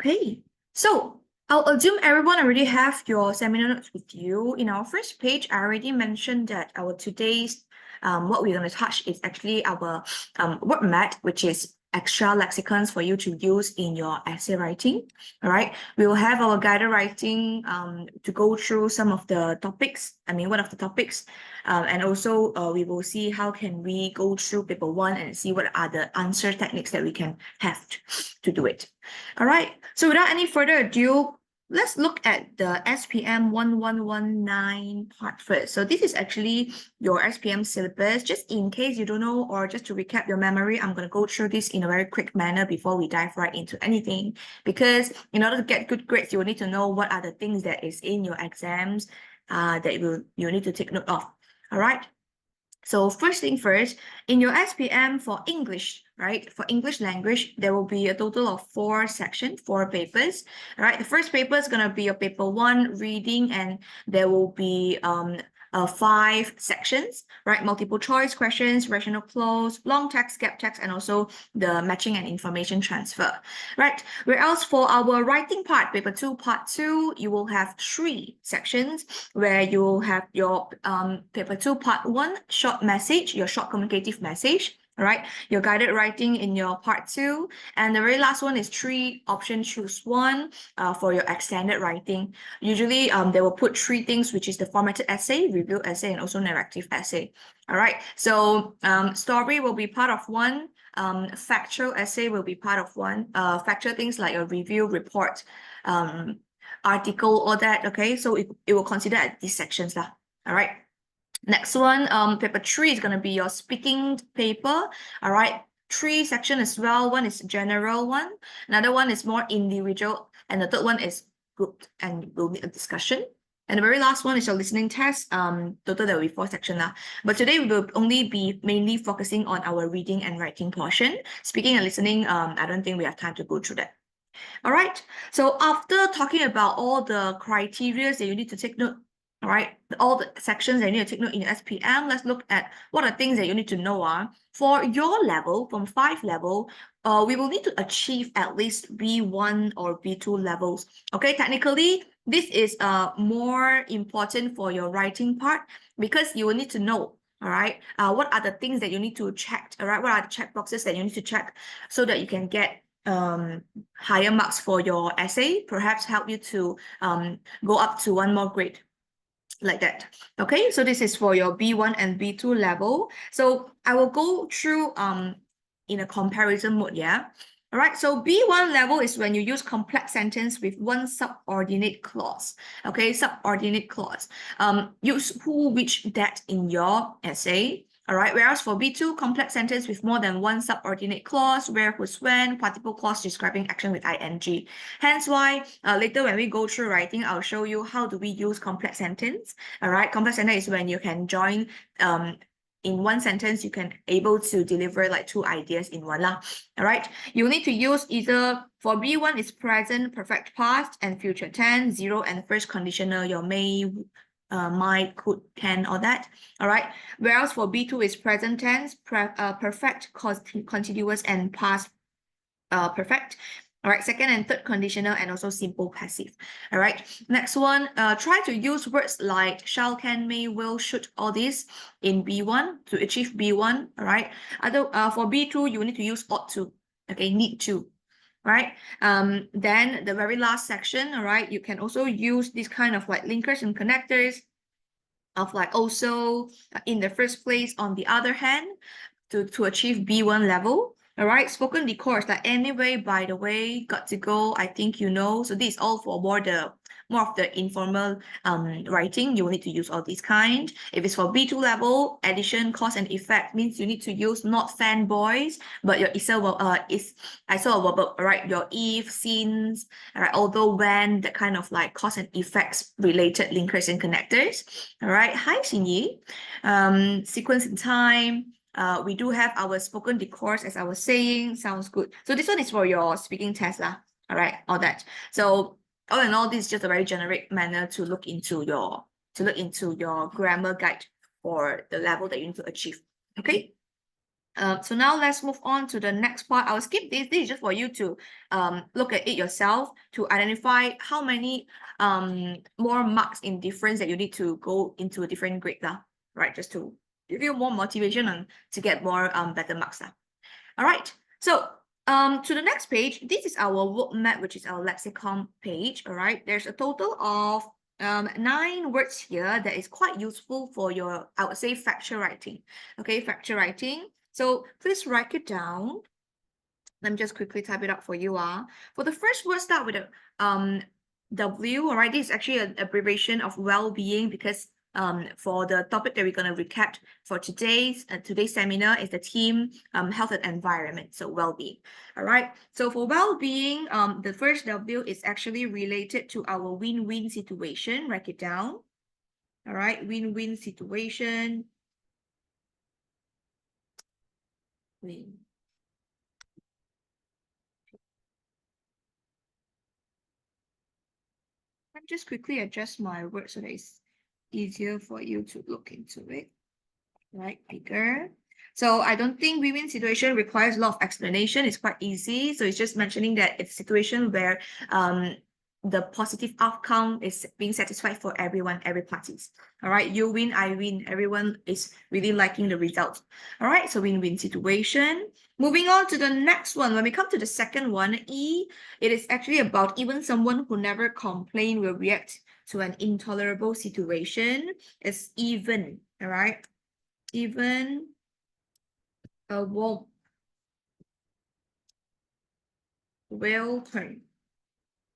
Okay, so I'll assume everyone already have your seminar notes with you. In our first page, I already mentioned that our today's what we're going to touch is actually our word mat, which is extra lexicons for you to use in your essay writing. All right, we will have our guided writing to go through some of the topics. One of the topics, and also we will see how can we go through paper 1 and see what are the answer techniques that we can have to do it. All right, so without any further ado, let's look at the SPM 1119 part first. So this is actually your SPM syllabus. Just in case you don't know, or just to recap your memory, I'm going to go through this in a very quick manner before we dive right into anything. Because in order to get good grades, you will need to know what are the things that is in your exams that you need to take note of. All right. So first thing first, in your SPM for English, right? For English language, there will be a total of 4 sections, 4 papers. All right. The first paper is going to be your paper 1 reading, and there will be 5 sections, right? Multiple choice questions, rational clause, long text, gap text, and also the matching and information transfer, right? Whereas for our writing part, paper 2, part 2, you will have 3 sections where you will have your paper 2, part 1, short message, your short communicative message. All right, your guided writing in your part 2, and the very last one is 3 option choose 1 for your extended writing. Usually they will put 3 things, which is the formatted essay, review essay, and also narrative essay. All right, so story will be part of 1, factual essay will be part of 1, factual things like a review, report, article, all that. Okay, so it will consider at these sections lah. All right. Next one, paper 3 is going to be your speaking paper. All right, 3 sections as well. One is general one, another one is more individual, and the third one is grouped and will need a discussion. And the very last one is your listening test. Total there will be 4 sections. But today we will only be mainly focusing on our reading and writing portion. Speaking and listening, I don't think we have time to go through that. All right, so after talking about all the criteria that you need to take note, all right, all the sections that you need to take note in your SPM, let's look at what are things that you need to know. For your level, from 5 level, we will need to achieve at least B1 or B2 levels. Okay, technically, this is more important for your writing part because you will need to know, all right, what are the things that you need to check, all right, what are the check boxes that you need to check so that you can get higher marks for your essay, perhaps help you to go up to 1 more grade. Like that. Okay, so this is for your B1 and B2 level. So I will go through in a comparison mode, yeah. All right, so B1 level is when you use complex sentence with 1 subordinate clause. Okay, subordinate clause. Use who, which, that in your essay. All right, whereas for B2, complex sentence with more than 1 subordinate clause, where, whose, when, participle clause describing action with ing. Hence why later when we go through writing, I'll show you how do we use complex sentence. All right, complex sentence is when you can join in 1 sentence, you can able to deliver like 2 ideas in one lah. All right, you need to use either for B1 is present, perfect past, and future tense, 0 and first conditional, your may, might, could, can, all that. All right, whereas for B2 is present tense, perfect, continuous, and past perfect. All right, second and third conditional, and also simple passive. All right, next one, try to use words like shall, can, may, will, should, all this in B1 to achieve B1. All right, for B2 you need to use ought to, okay, need to. Right, then the very last section, all right, you can also use this kind of like linkers and connectors of like also, in the first place, on the other hand, to achieve B1 level. All right, spoken discourse, like anyway, by the way, got to go, I think you know. So this is all for more of the informal writing. You will need to use all these kind. If it's for B2 level, addition, cause, and effect means you need to use not fanboys, but your is I saw a verb, right? Your if, since, all right, although, when, that kind of like cause and effects related linkers and connectors. All right, hi Xinyi. Sequence in time. We do have our spoken discourse, as I was saying. Sounds good. So this one is for your speaking test lah. All right, all that. So all in all, this is just a very generic manner to look into your grammar guide for the level that you need to achieve. Okay. So now let's move on to the next part. I'll skip this. This is just for you to look at it yourself to identify how many more marks in difference that you need to go into a different grade lah. Right, just to give you more motivation and to get more better marks lah. All right. So to the next page, this is our word map, which is our lexicon page. All right. There's a total of 9 words here that is quite useful for your, I would say, factual writing. Okay, factual writing. So please write it down. Let me just quickly type it up for you. For the first word, start with a W. All right, this is actually an abbreviation of well-being because for the topic that we're going to recap for today's seminar is the theme health and environment, so well-being. All right, so for well-being, the first W is actually related to our win-win situation. Write it down. All right, win-win situation. Win. Let me just quickly adjust my words so that it's easier for you to look into it. Right, bigger. So I don't think win-win situation requires a lot of explanation. It's quite easy. So it's just mentioning that it's a situation where the positive outcome is being satisfied for everyone, every parties. All right, you win, I win. Everyone is really liking the result. All right, so win-win situation. Moving on to the next one. When we come to the second one, E, it is actually about even someone who never complain will react to an intolerable situation. It's even, all right? Even a worm will turn.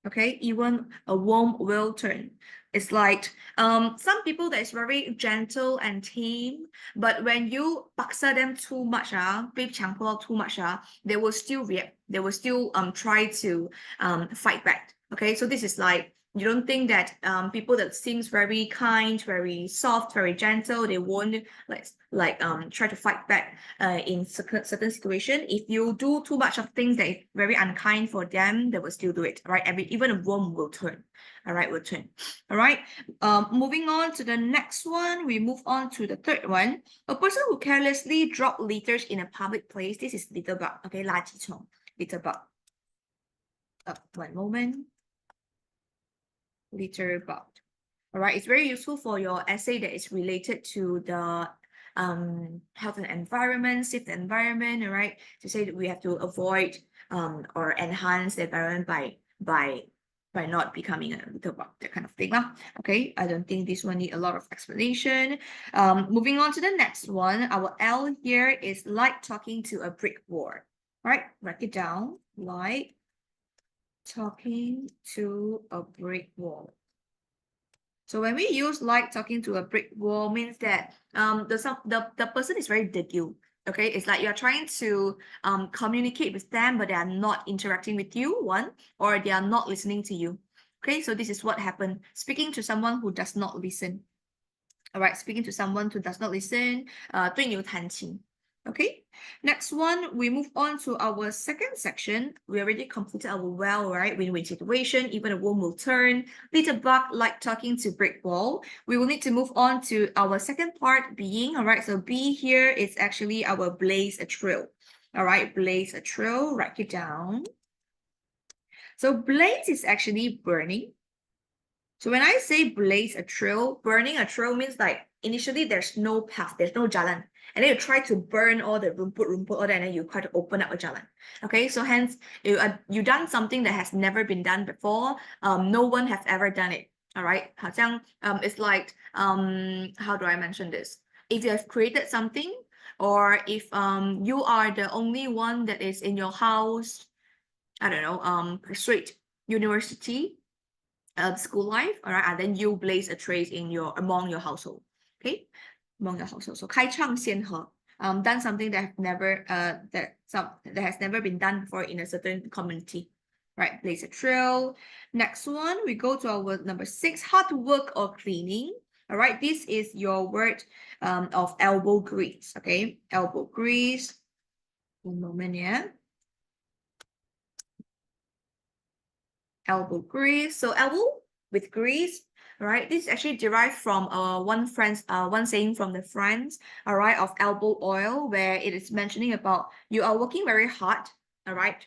Okay, even a worm will turn. It's like some people that is very gentle and tame, but when you paksa them too much, 被强迫 too much, they will still react. They will still try to fight back. Okay, so this is like you don't think that people that seems very kind, very soft, very gentle, they won't try to fight back in certain situation. If you do too much of things that is very unkind for them, they will still do it. Right? Even a worm will turn. All right, will turn. All right. Moving on to the next one, we move on to the third one. A person who carelessly drop litters in a public place. This is litter bug. Okay, 垃圾虫, litter bug. One moment. Litter bug. All right, it's very useful for your essay that is related to the health and environment, safe the environment. All right, to say that we have to avoid or enhance the environment by not becoming a litter bug, that kind of thing. Okay, I don't think this one need a lot of explanation. Moving on to the next one, our L here is like talking to a brick wall. Right, write it down. Like talking to a brick wall. So when we use like talking to a brick wall means that the person is very deduced. Okay, it's like you're trying to communicate with them, but they are not interacting with you, one, or they are not listening to you. Okay, so this is what happened. Speaking to someone who does not listen. All right, speaking to someone who does not listen, 对牛弹琴. Okay, next one, we move on to our second section. We already completed our well, right? Win-win situation, even a worm will turn. Litter bug, like talking to brick wall. We will need to move on to our second part, being, all right? So B here is actually our blaze a trail. All right, blaze a trail, write it down. So blaze is actually burning. So when I say blaze a trail, burning a trail means like initially there's no path, there's no jalan. And then you try to burn all the rumput, all that, and then you try to open up a jalan. Okay, so hence you done something that has never been done before. No one has ever done it. All right, 好像 it's like how do I mention this? If you have created something, or if you are the only one that is in your house, I don't know, pursuit, university, school life, all right, and then you blaze a trail among your household. Okay, among your household. So 开创先河, done something that has never been done before in a certain community. Right, blaze a trail. Next one, we go to our number 6, hard work or cleaning. All right, this is your word of elbow grease. Okay, elbow grease. One moment, yeah. Elbow grease. So elbow with grease. All right, this is actually derived from one saying from the French, all right, of elbow oil, where it is mentioning about you are working very hard, all right,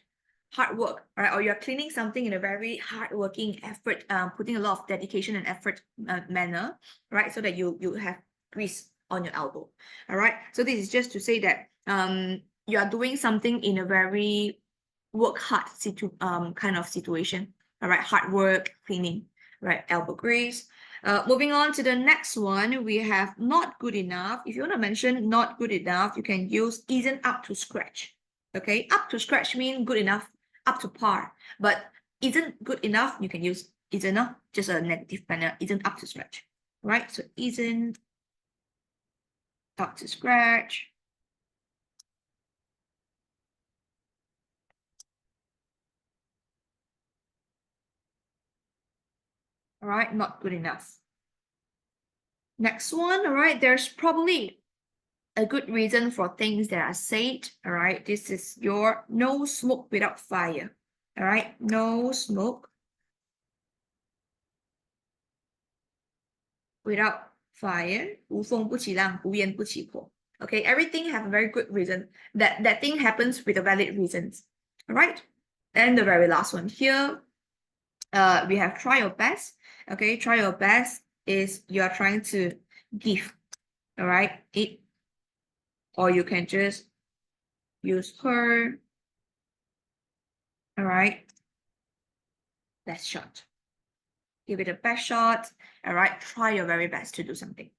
hard work, all right, or you're cleaning something in a very hard-working effort, putting a lot of dedication and effort manner, right, so that you have grease on your elbow. All right, so this is just to say that you are doing something in a very work hard kind of situation. All right, hard work, cleaning, right, elbow grease. Moving on to the next one, we have not good enough. If you want to mention not good enough, you can use isn't up to scratch. Okay, up to scratch means good enough, up to par. But isn't good enough, you can use isn't not, just a negative manner, isn't up to scratch. Right, so isn't up to scratch. All right, not good enough. Next one, all right, there's probably a good reason for things that are said. All right, this is your no smoke without fire. All right, no smoke without fire. 无风不起浪，无烟不起火. Okay, everything have a very good reason. That thing happens with a valid reasons. All right, and the very last one here, we have try your best. Okay, try your best is you are trying to give. All right, it, or you can just use her. All right, best shot. Give it a best shot. All right, try your very best to do something.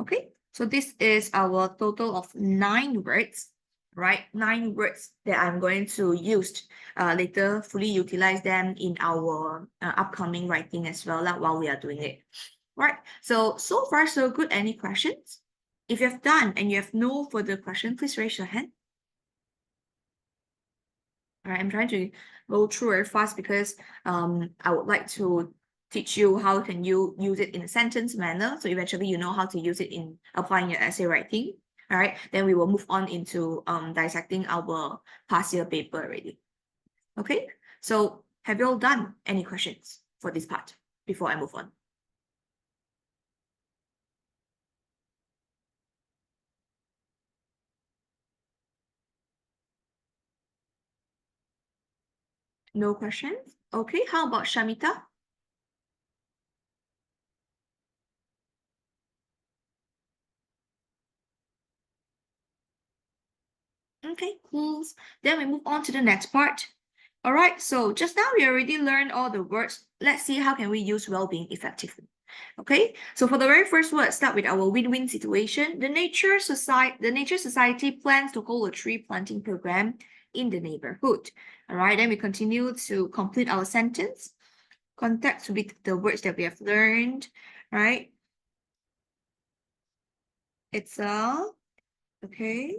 Okay, so this is our total of 9 words, right? 9 words that I'm going to use later, fully utilize them in our upcoming writing as well, like while we are doing it. Right, so far so good. Any questions? If you have done and you have no further question, please raise your hand. All right, I'm trying to go through very fast because I would like to teach you how can you use it in a sentence manner. So eventually you know how to use it in applying your essay writing. All right, then we will move on into dissecting our past year paper already. Okay, so have you all done any questions for this part before I move on? No questions? Okay, how about Shamita? Okay, cool. Then we move on to the next part. All right, so just now we already learned all the words. Let's see how can we use well-being effectively. Okay, so for the very first word, start with our win-win situation. The Nature Society plans to hold a tree planting program in the neighborhood. All right, then we continue to complete our sentence. Context with the words that we have learned, right? It's a, okay,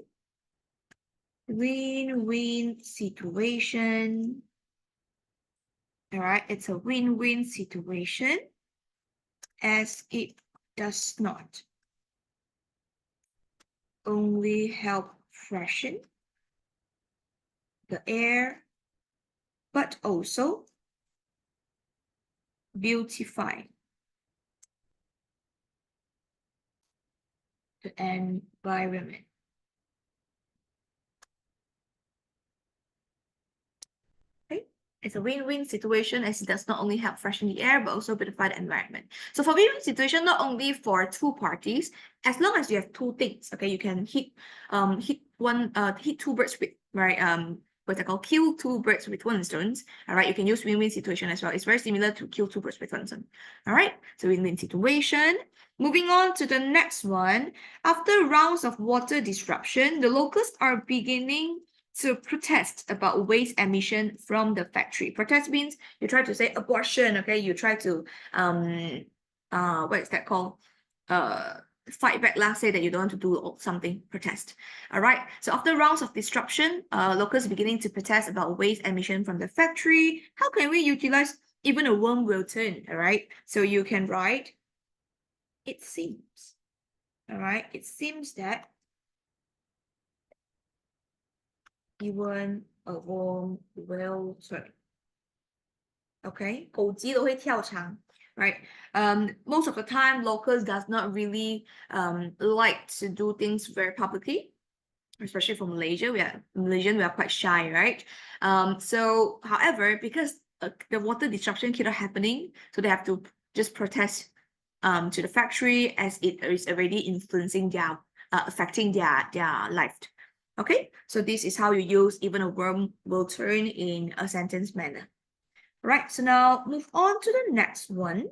win-win situation. All right, it's a win-win situation as it does not only help freshen the air, but also beautify the environment. Okay, it's a win-win situation as it does not only help freshen the air, but also beautify the environment. So for win-win situation, not only for 2 parties, as long as you have 2 things, okay, you can hit 2 birds with, right, what's it called, kill 2 birds with 1 stone. All right, you can use win-win situation as well. It's very similar to kill 2 birds with 1 stone. All right, so win-win situation. Moving on to the next one. After rounds of water disruption, the locals are beginning to protest about waste emission from the factory. Protest means you try to say abortion, okay? You try to what is that called? Fight back, let's say that you don't want to do something, protest. All right, so after rounds of disruption, locals beginning to protest about waste emission from the factory. How can we utilize even a worm will turn? All right, so you can write, it seems. All right, it seems that even a worm will turn. Okay, 狗急都会跳墙, right? Most of the time, locals does not really like to do things very publicly, especially from Malaysia. We are quite shy, right? So however, because the water disruption keep on happening, so they have to just protest to the factory as it is already influencing their affecting their life. Okay, so this is how you use even a worm will turn in a sentence manner. Right, so now move on to the next one.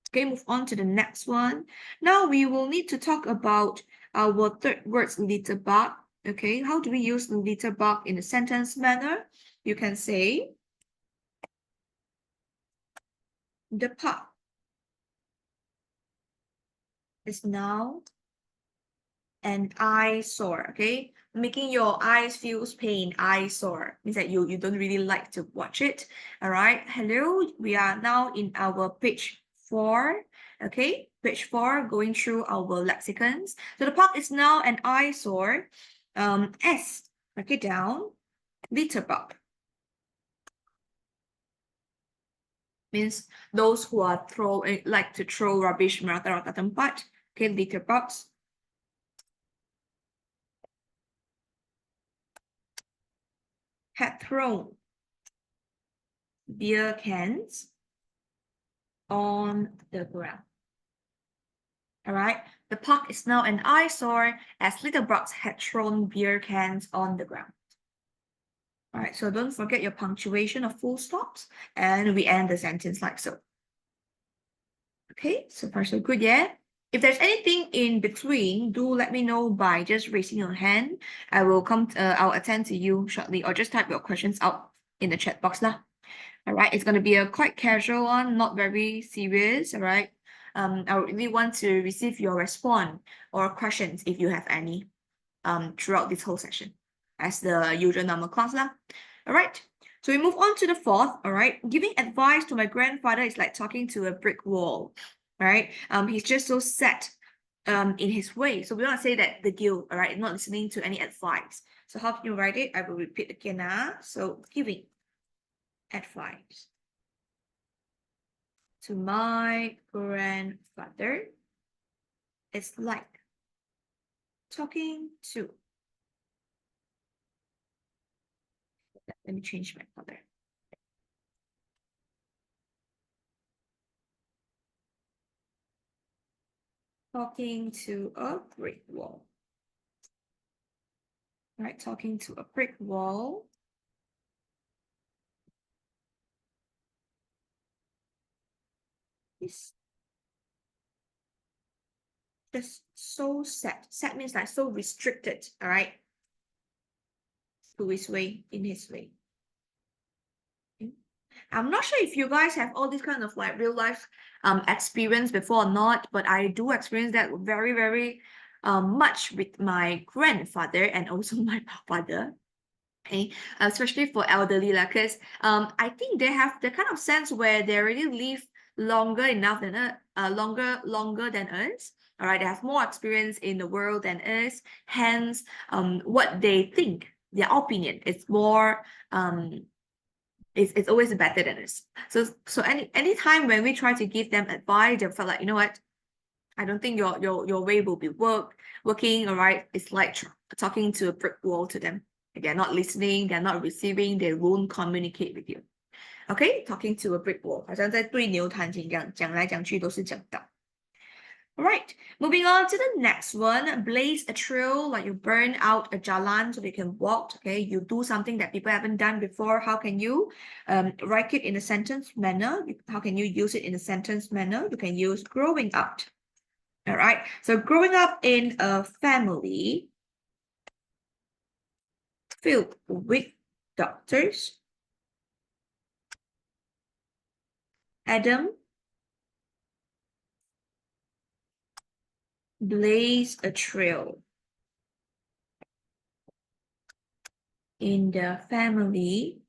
Okay, move on to the next one. Now we will need to talk about our third words, litterbug. Okay, how do we use litterbug in a sentence manner? You can say, the park is now an eyesore. Okay, making your eyes feel pain, eyesore means that you don't really like to watch it. All right, hello, we are now in our page 4. Okay, page 4, going through our lexicons. So the park is now an eyesore. S, mark it down, litterbug means those who are like to throw rubbish rata-rata tempat. Okay, litterbugs. Had thrown beer cans on the ground. All right, the park is now an eyesore as litterbugs had thrown beer cans on the ground. All right, so don't forget your punctuation of full stops, and we end the sentence like so. Okay, so far so good, yeah? If there's anything in between, do let me know by just raising your hand. I'll attend to you shortly, or just type your questions out in the chat box lah. All right, it's going to be a quite casual one, not very serious. All right, I really want to receive your response or questions if you have any throughout this whole session as the usual normal class lah. All right, so we move on to the fourth. All right, giving advice to my grandfather is like talking to a brick wall. All right, he's just so set in his way. So we want to say that the guilt, all right, not listening to any advice. So how can you write it? I will repeat again. So giving advice to my grandfather is like talking to, let me change my color. Talking to a brick wall. All right, talking to a brick wall. Is just so set. Set means like so restricted, all right? To his way, in his way. Okay. I'm not sure if you guys have all this kind of like real life experience before or not, but I do experience that very, very much with my grandfather and also my father. Okay, especially for elderly, because I think they have the kind of sense where they already live longer enough than longer than us. All right, they have more experience in the world than us. Hence, what they think, their opinion, is more it's always better than us. So any time when we try to give them advice, they felt like, you know what, I don't think your way will be working. All right, it's like talking to a brick wall to them. They're not listening, they're not receiving, they won't communicate with you. Okay, talking to a brick wall. 好像在对牛弹琴一样，讲来讲去都是讲道。Alright, moving on to the next one. Blaze a trail, like you burn out a jalan so they can walk. Okay, you do something that people haven't done before. How can you write it in a sentence manner? How can you use it in a sentence manner? You can use growing up. All right, so growing up in a family filled with doctors, Adam blazed a trail in the family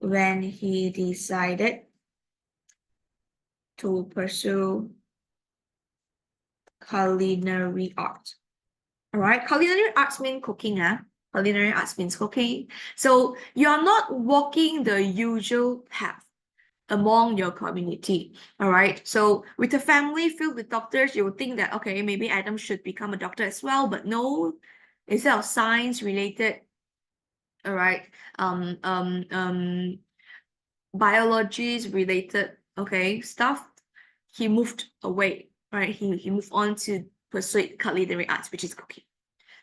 when he decided to pursue culinary art. All right, culinary arts means cooking. Culinary arts means cooking. So you're not walking the usual path. among your community. All right. So with a family filled with doctors, you would think that, okay, maybe Adam should become a doctor as well, but no, instead of science related, all right, biologies related, okay, stuff, he moved away, right? He moved on to pursue culinary arts, which is cooking.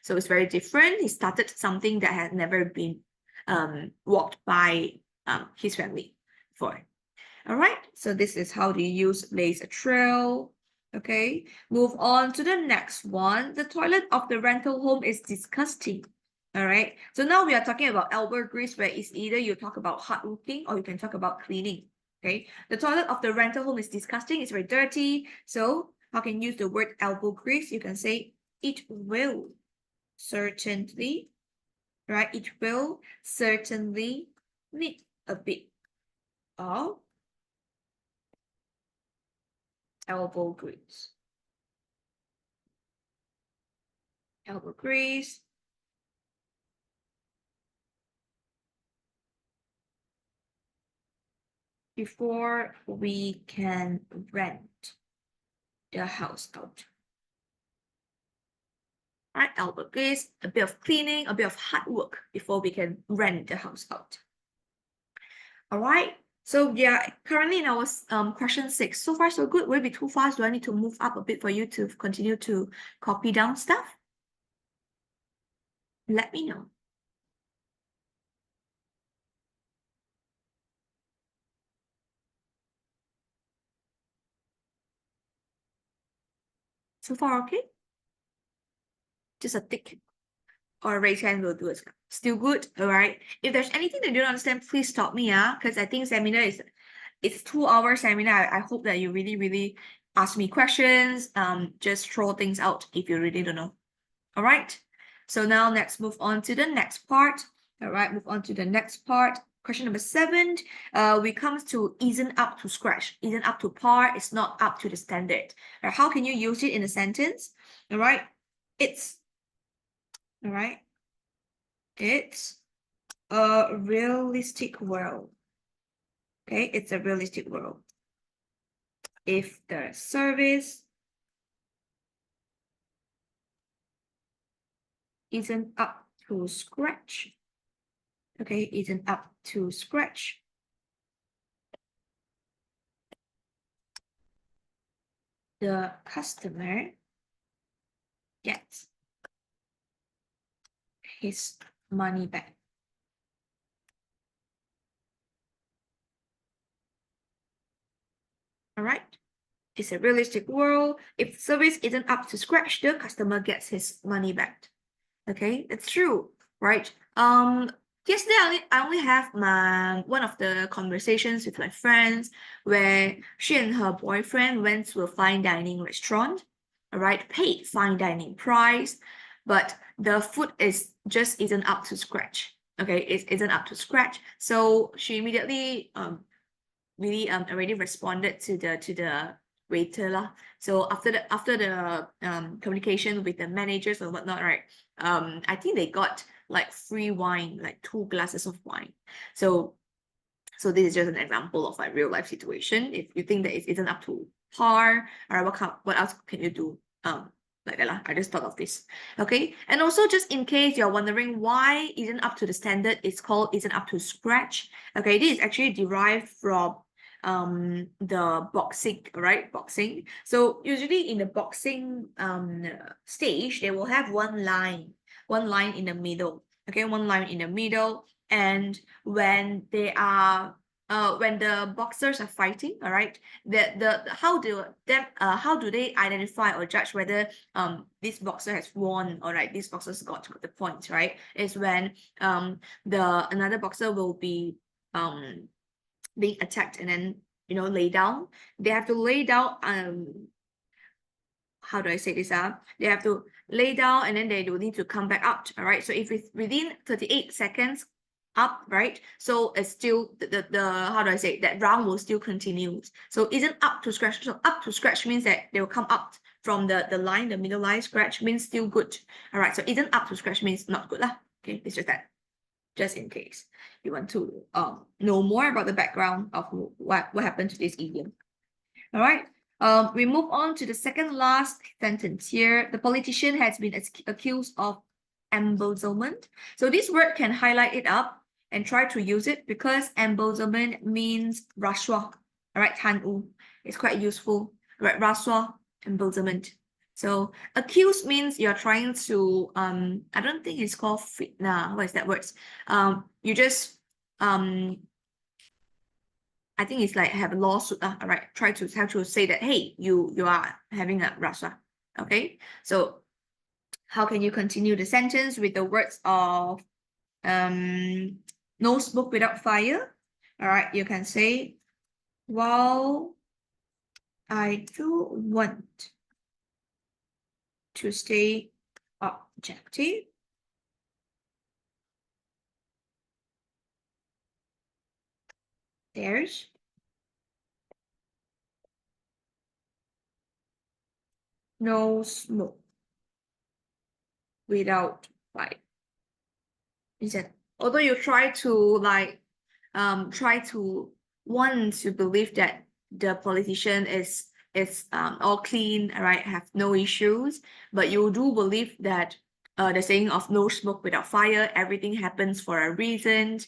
So it's very different. He started something that had never been walked by his family before. All right, so this is how do you use lays a trail. Okay, move on to the next one. The toilet of the rental home is disgusting. All right, so now we are talking about elbow grease, where it's either you talk about hardworking or you can talk about cleaning. Okay, the toilet of the rental home is disgusting. It's very dirty. So how can you use the word elbow grease? You can say it will certainly, right? It will certainly need a bit of elbow grease. Elbow grease. Before we can rent the house out. All right, elbow grease, a bit of cleaning, a bit of hard work before we can rent the house out. All right, so yeah, currently in our question 6. So far so good. Will it be too fast? Do I need to move up a bit for you to continue to copy down stuff? Let me know. So far okay? Just a tick or a raise hand will do it. Still good, all right? If there's anything that you don't understand, please stop me, because I think seminar it's 2-hour seminar. I hope that you really ask me questions. Just throw things out if you really don't know. All right. So now let's move on to the next part. All right, move on to the next part. Question number 7. We comes to isn't up to scratch, isn't up to par, it's not up to the standard. Now, how can you use it in a sentence? All right, it's all right. It's a realistic world. Okay, it's a realistic world. If the service isn't up to scratch, okay, isn't up to scratch, the customer gets his money back. All right. It's a realistic world. If service isn't up to scratch, the customer gets his money back. Okay, it's true, right? Yesterday I only have one of the conversations with my friends where she and her boyfriend went to a fine dining restaurant, all right, paid fine dining price, but the food isn't up to scratch. Okay, it isn't up to scratch. So she immediately already responded to the waiter lah. So after the communication with the managers or whatnot, right? I think they got like free wine, like 2 glasses of wine. So this is just an example of like real life situation. If you think that it isn't up to par, or what else can you do? Like that lah. I just thought of this. Okay, and also just in case you're wondering why isn't up to the standard, it's called isn't up to scratch. Okay, this is actually derived from the boxing, right? Boxing. So usually in the boxing stage, they will have one line in the middle. Okay, one line in the middle, and when they are when the boxers are fighting, all right, how do they identify or judge whether this boxer has won, or right, this boxer's got the points, right? Is when another boxer will be being attacked and then lay down. They have to lay down how do I say this? They have to lay down and then they will need to come back up. All right. So if it's within 38 seconds up, right? So it's still the how do I say, that round will still continue. So isn't up to scratch. So up to scratch means that they will come up from the line, the middle line. Scratch means still good. All right. So isn't up to scratch means not good lah. Okay, it's just that. just in case you want to know more about the background of what happened to this idiom. All right. We move on to the second last sentence here. The politician has been accused of embezzlement. So this word can highlight it up and try to use it because embezzlement means rashwah. All right, Tan-u. It's quite useful. All right, rashwah, embezzlement. So accused means you're trying to I don't think it's called fitna. What is that word? You just I think it's like have a lawsuit. All right, try to have to say that, hey, you are having a rashwah. Okay, so how can you continue the sentence with the words of no smoke without fire? All right, you can say, while I do want to stay objective, there's no smoke without fire. Listen, although you try to like try to want to believe that the politician is all clean, all right, have no issues, but you do believe that the saying of no smoke without fire, everything happens for a reason.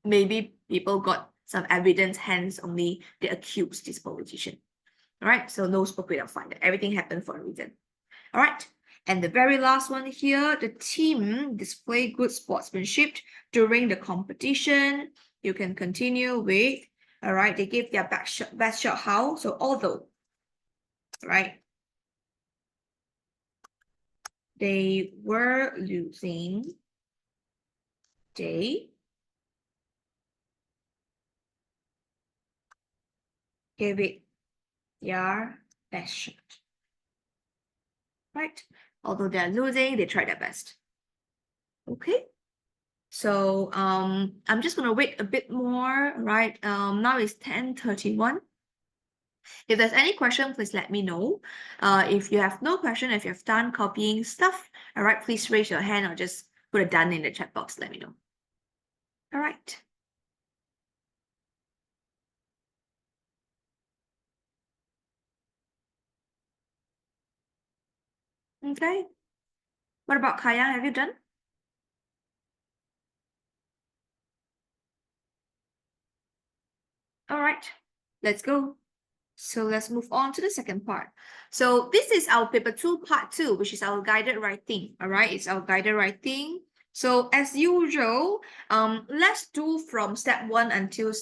Maybe people got some evidence, hence only they accuse this politician. All right, so no smoke without fire, everything happened for a reason. All right, and the very last one here, the team displayed good sportsmanship during the competition. You can continue with, all right, they gave their best shot how? So although, right, they were losing, they gave it their best shot. Right? Although they're losing, they tried their best. Okay. So I'm just gonna wait a bit more, right? Now it's 10:31. If there's any question, please let me know. If you have no question, if you've done copying stuff, all right, please raise your hand or just put a done in the chat box. Let me know. All right. Okay. What about Kaya? Have you done? All right. Let's go. So let's move on to the second part. So this is our paper 2 part 2, which is our guided writing. All right, it's our guided writing. So as usual, let's do from step 1 until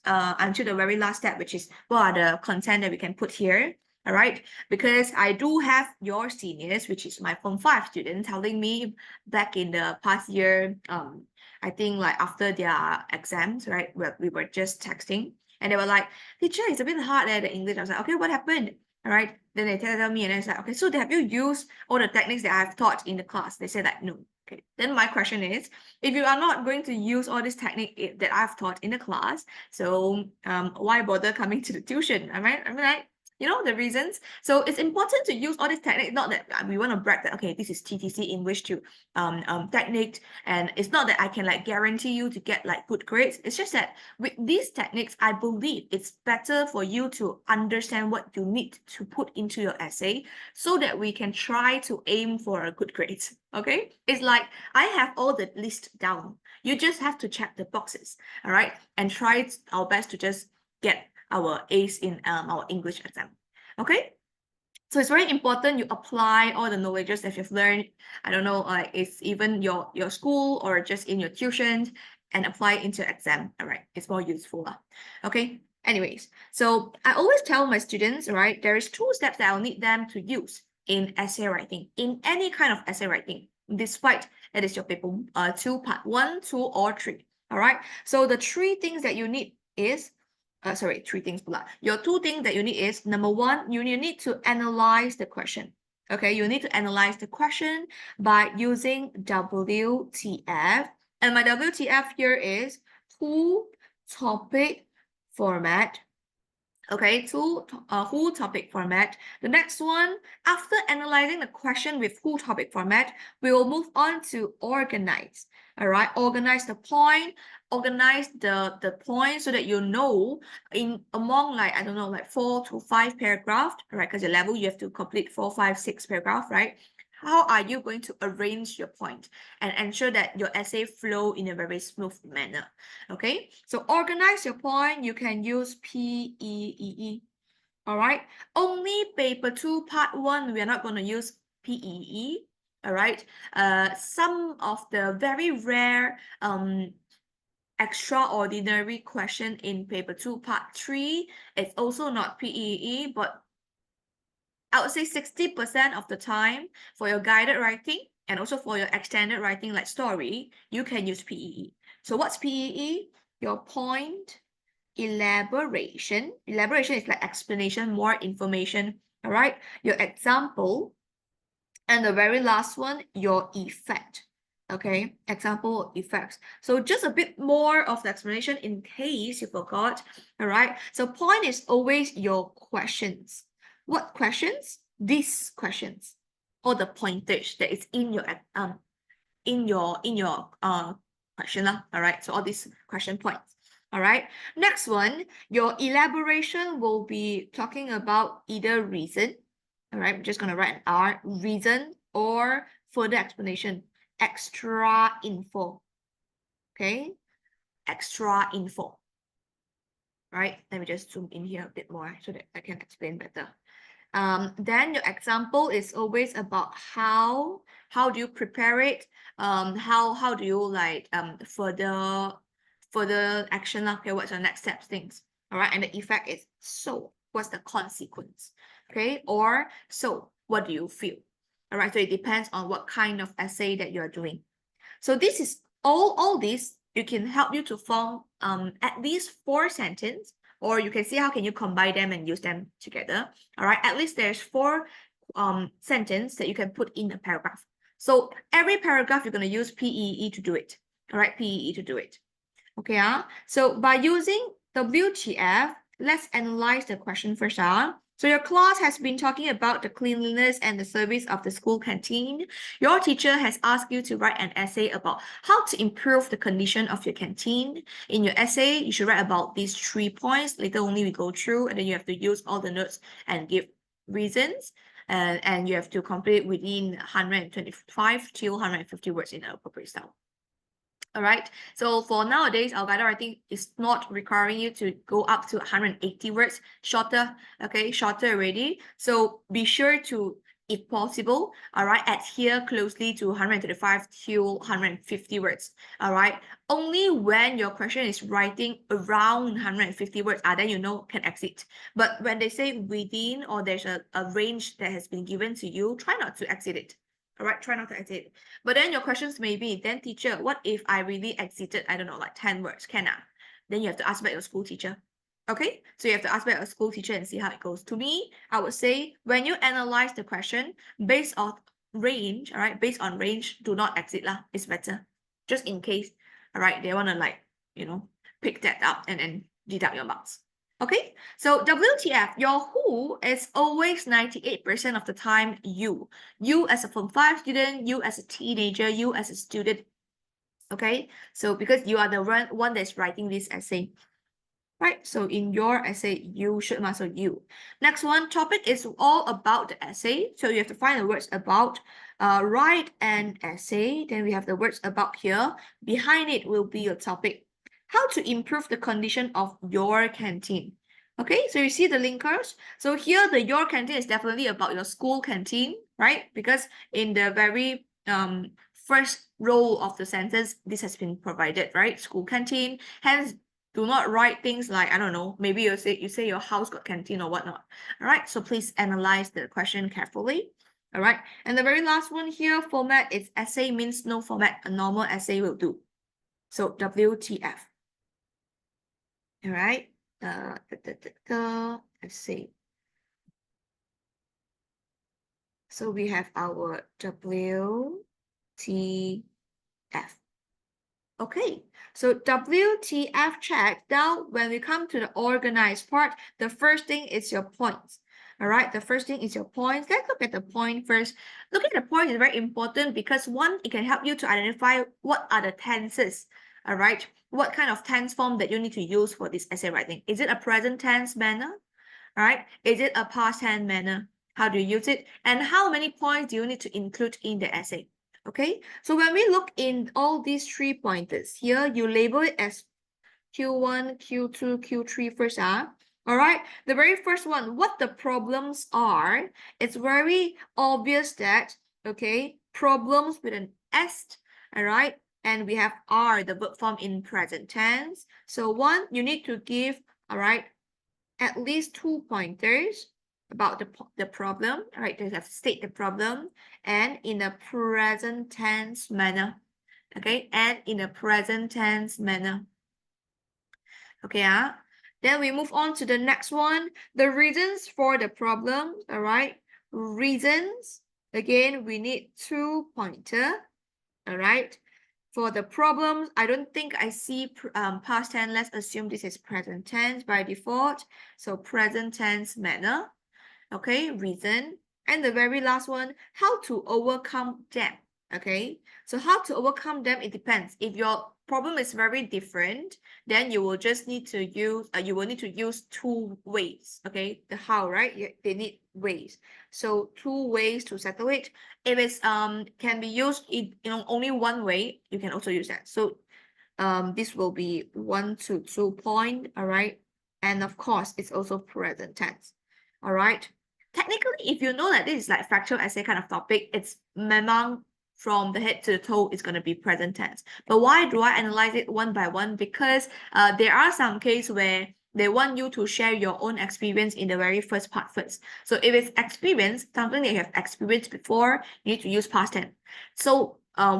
until the very last step, which is what are the content that we can put here. All right, because I do have your seniors, which is my Form 5 student, telling me back in the past year, I think like after their exams, right, we were just texting. And they were like, teacher, it's a bit hard the English. I was like, okay, what happened? All right. Then they tell me, and I was like, okay, so have you used all the techniques that I've taught in the class? They said like, no. Okay. Then my question is, if you are not going to use all this technique that I've taught in the class, so why bother coming to the tuition? Am I like, you know, the reasons. So it's important to use all this technique, not that we want to brag that, okay, this is TTC English to technique, and it's not that I can like guarantee you to get like good grades. It's just that with these techniques, I believe it's better for you to understand what you need to put into your essay so that we can try to aim for a good grades. Okay, it's like I have all the list down. You just have to check the boxes, all right, and try our best to just get our A's in our English exam. Okay, so it's very important you apply all the knowledges that you've learned. I don't know, like it's even your school or just in your tuition, and apply it into exam. All right, it's more useful. Okay, anyways, so I always tell my students, right, there is 2 steps that I'll need them to use in essay writing, in any kind of essay writing, despite it is your paper 2 part 1, 2, or 3. All right, so the 3 things that you need is 3 things pula. Your 2 things that you need is, number 1, you need to analyze the question. Okay, you need to analyze the question by using WTF. And my WTF here is who, topic, format. Okay, who, topic, format. The next one, after analyzing the question with who, topic, format, we will move on to organize. All right, organize the point, organize the point so that you know in among like, I don't know, like 4 to 5 paragraphs, right? Because your level, you have to complete 4, 5, 6 paragraphs, right? How are you going to arrange your point and ensure that your essay flow in a very smooth manner? Okay, so organize your point. You can use PEEE. All right, only paper 2 part 1, we are not going to use PEE. All right, some of the very rare extraordinary question in paper 2 part 3, it's also not PEE, but I would say 60% of the time for your guided writing and also for your extended writing like story, you can use PEE. So what's PEE? Your point elaboration. Elaboration is like explanation, more information. All right, your example. And the very last one, your effect. Okay, example effects. So just a bit more of the explanation in case you forgot. All right, so point is always your questions. What questions? These questions, or the pointers that is in your question. All right, so all these question points. All right, next one, your elaboration will be talking about either reason. All right, I'm just going to write an R, reason, or further explanation, extra info. Okay, extra info. Right, let me just zoom in here a bit more so that I can explain better. Then your example is always about how do you prepare it, how do you like further action. Okay, what's your next steps things. All right, and the effect is so what's the consequence. Okay, or so what do you feel. All right, so it depends on what kind of essay that you're doing. So this is all this you can help you to form at least 4 sentences, or you can see how can you combine them and use them together. All right, at least there's 4 sentences that you can put in a paragraph. So every paragraph you're going to use PEE to do it. All right, PEE to do it. Okay, so by using WTF, let's analyze the question first. So your class has been talking about the cleanliness and the service of the school canteen. Your teacher has asked you to write an essay about how to improve the condition of your canteen. In your essay, you should write about these 3 points. Later only we go through, and then you have to use all the notes and give reasons. And you have to complete within 125 to 150 words in an appropriate style. All right, so for nowadays, our guided writing is not requiring you to go up to 180 words, shorter, okay, shorter already. So be sure to, if possible, all right, adhere closely to 135 to 150 words, all right? Only when your question is writing around 150 words, then you know can exit. But when they say within or there's a range that has been given to you, try not to exit it. All right, try not to exit. But then your questions may be, then teacher, what if I really exited, I don't know, like 10 words, can I? Then you have to ask back your school teacher. Okay, so you have to ask back your school teacher and see how it goes. To me, I would say when you analyze the question based on range, all right, based on range, do not exit lah. It's better. Just in case, all right, they want to like, pick that up and then deduct your marks. Okay, so WTF, your who is always 98% of the time you. You as a Form 5 student, you as a teenager, you as a student. Okay, so because you are the one that's writing this essay. Right, so in your essay, you should master you. Next one, topic is all about the essay. So you have to find the words about, write an essay. Then we have the words about here. Behind it will be your topic. How to improve the condition of your canteen. Okay, so you see the linkers. So here the your canteen is definitely about your school canteen, right? Because in the very first row of the sentence, this has been provided, right? School canteen. Hence, do not write things like, I don't know, maybe you say your house got canteen or whatnot. All right, so please analyze the question carefully. All right, and the very last one here, format is essay means no format. A normal essay will do. So WTF. All right, let's see. So we have our WTF. Okay, so WTF check. Now, when we come to the organized part, the first thing is your points. All right, the first thing is your points. Let's look at the point first. Looking at the point is very important because one, it can help you to identify what are the tenses. All right, what kind of tense form that you need to use for this essay writing. Is it a present tense manner? All right, is it a past tense manner? How do you use it? And how many points do you need to include in the essay? Okay, so when we look in all these 3 pointers, here you label it as Q1, Q2, Q3 first. All right, the very first one, what the problems are, it's very obvious that, okay, problems with an S, all right, and we have are, the verb form in present tense. So one, you need to give, all right, at least 2 pointers about the problem, all right, they have to state the problem, and in a present tense manner, okay, and in a present tense manner. Okay, then we move on to the next one, the reasons for the problem, all right? Reasons, again, we need 2 pointer, all right? For the problems, I don't think I see past tense. Let's assume this is present tense by default. So present tense manner, okay, reason. And the very last one, how to overcome them, okay? So how to overcome them, it depends. If your problem is very different, then you will just need to use, you will need to use 2 ways, okay? The how, right? They need ways. So 2 ways to settle it. If it's can be used in only 1 way, you can also use that. So this will be 1 to 2 point, all right? And of course, it's also present tense, all right? Technically, if you know that this is like factual essay kind of topic, it's memang from the head to the toe is going to be present tense. But why do I analyze it one by one? Because there are some cases where they want you to share your own experience in the very first part first. So if it's experience, something that you have experienced before, you need to use past tense. So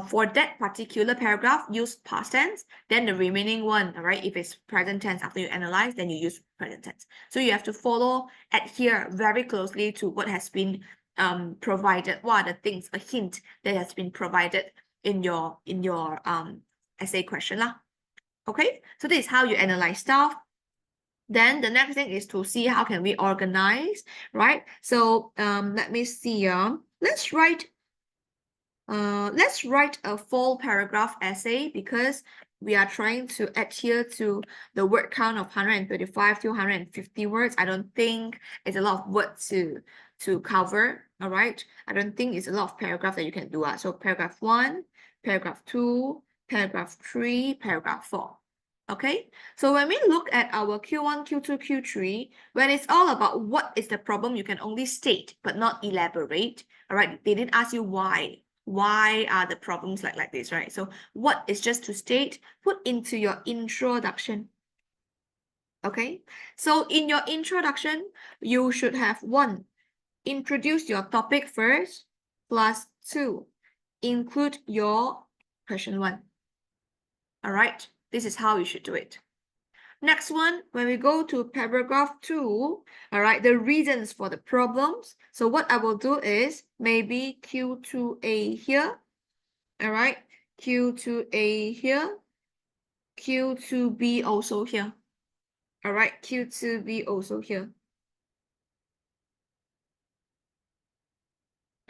for that particular paragraph, use past tense. Then the remaining one, all right, if it's present tense after you analyze, then you use present tense. So you have to adhere very closely to what has been provided. What are the things, a hint that has been provided in your essay question lah. Okay, so this is how you analyze stuff. Then the next thing is to see how can we organize, right? So let me see. Let's write a full paragraph essay because we are trying to adhere to the word count of 135 to 150 words. I don't think it's a lot of words to cover, all right? I don't think it's a lot of paragraphs that you can do. So paragraph 1, paragraph 2, paragraph 3, paragraph 4. Okay, so when we look at our Q1, Q2, Q3, when it's all about what is the problem, you can only state but not elaborate. All right, they didn't ask you why. Why are the problems like this, right? So what is just to state, put into your introduction. Okay, so in your introduction, you should have 1, introduce your topic first, plus 2, include your question 1. All right, this is how you should do it. Next one, when we go to paragraph 2, all right, the reasons for the problems. So what I will do is maybe Q2A here, all right, Q2A here, Q2B also here, all right, Q2B also here.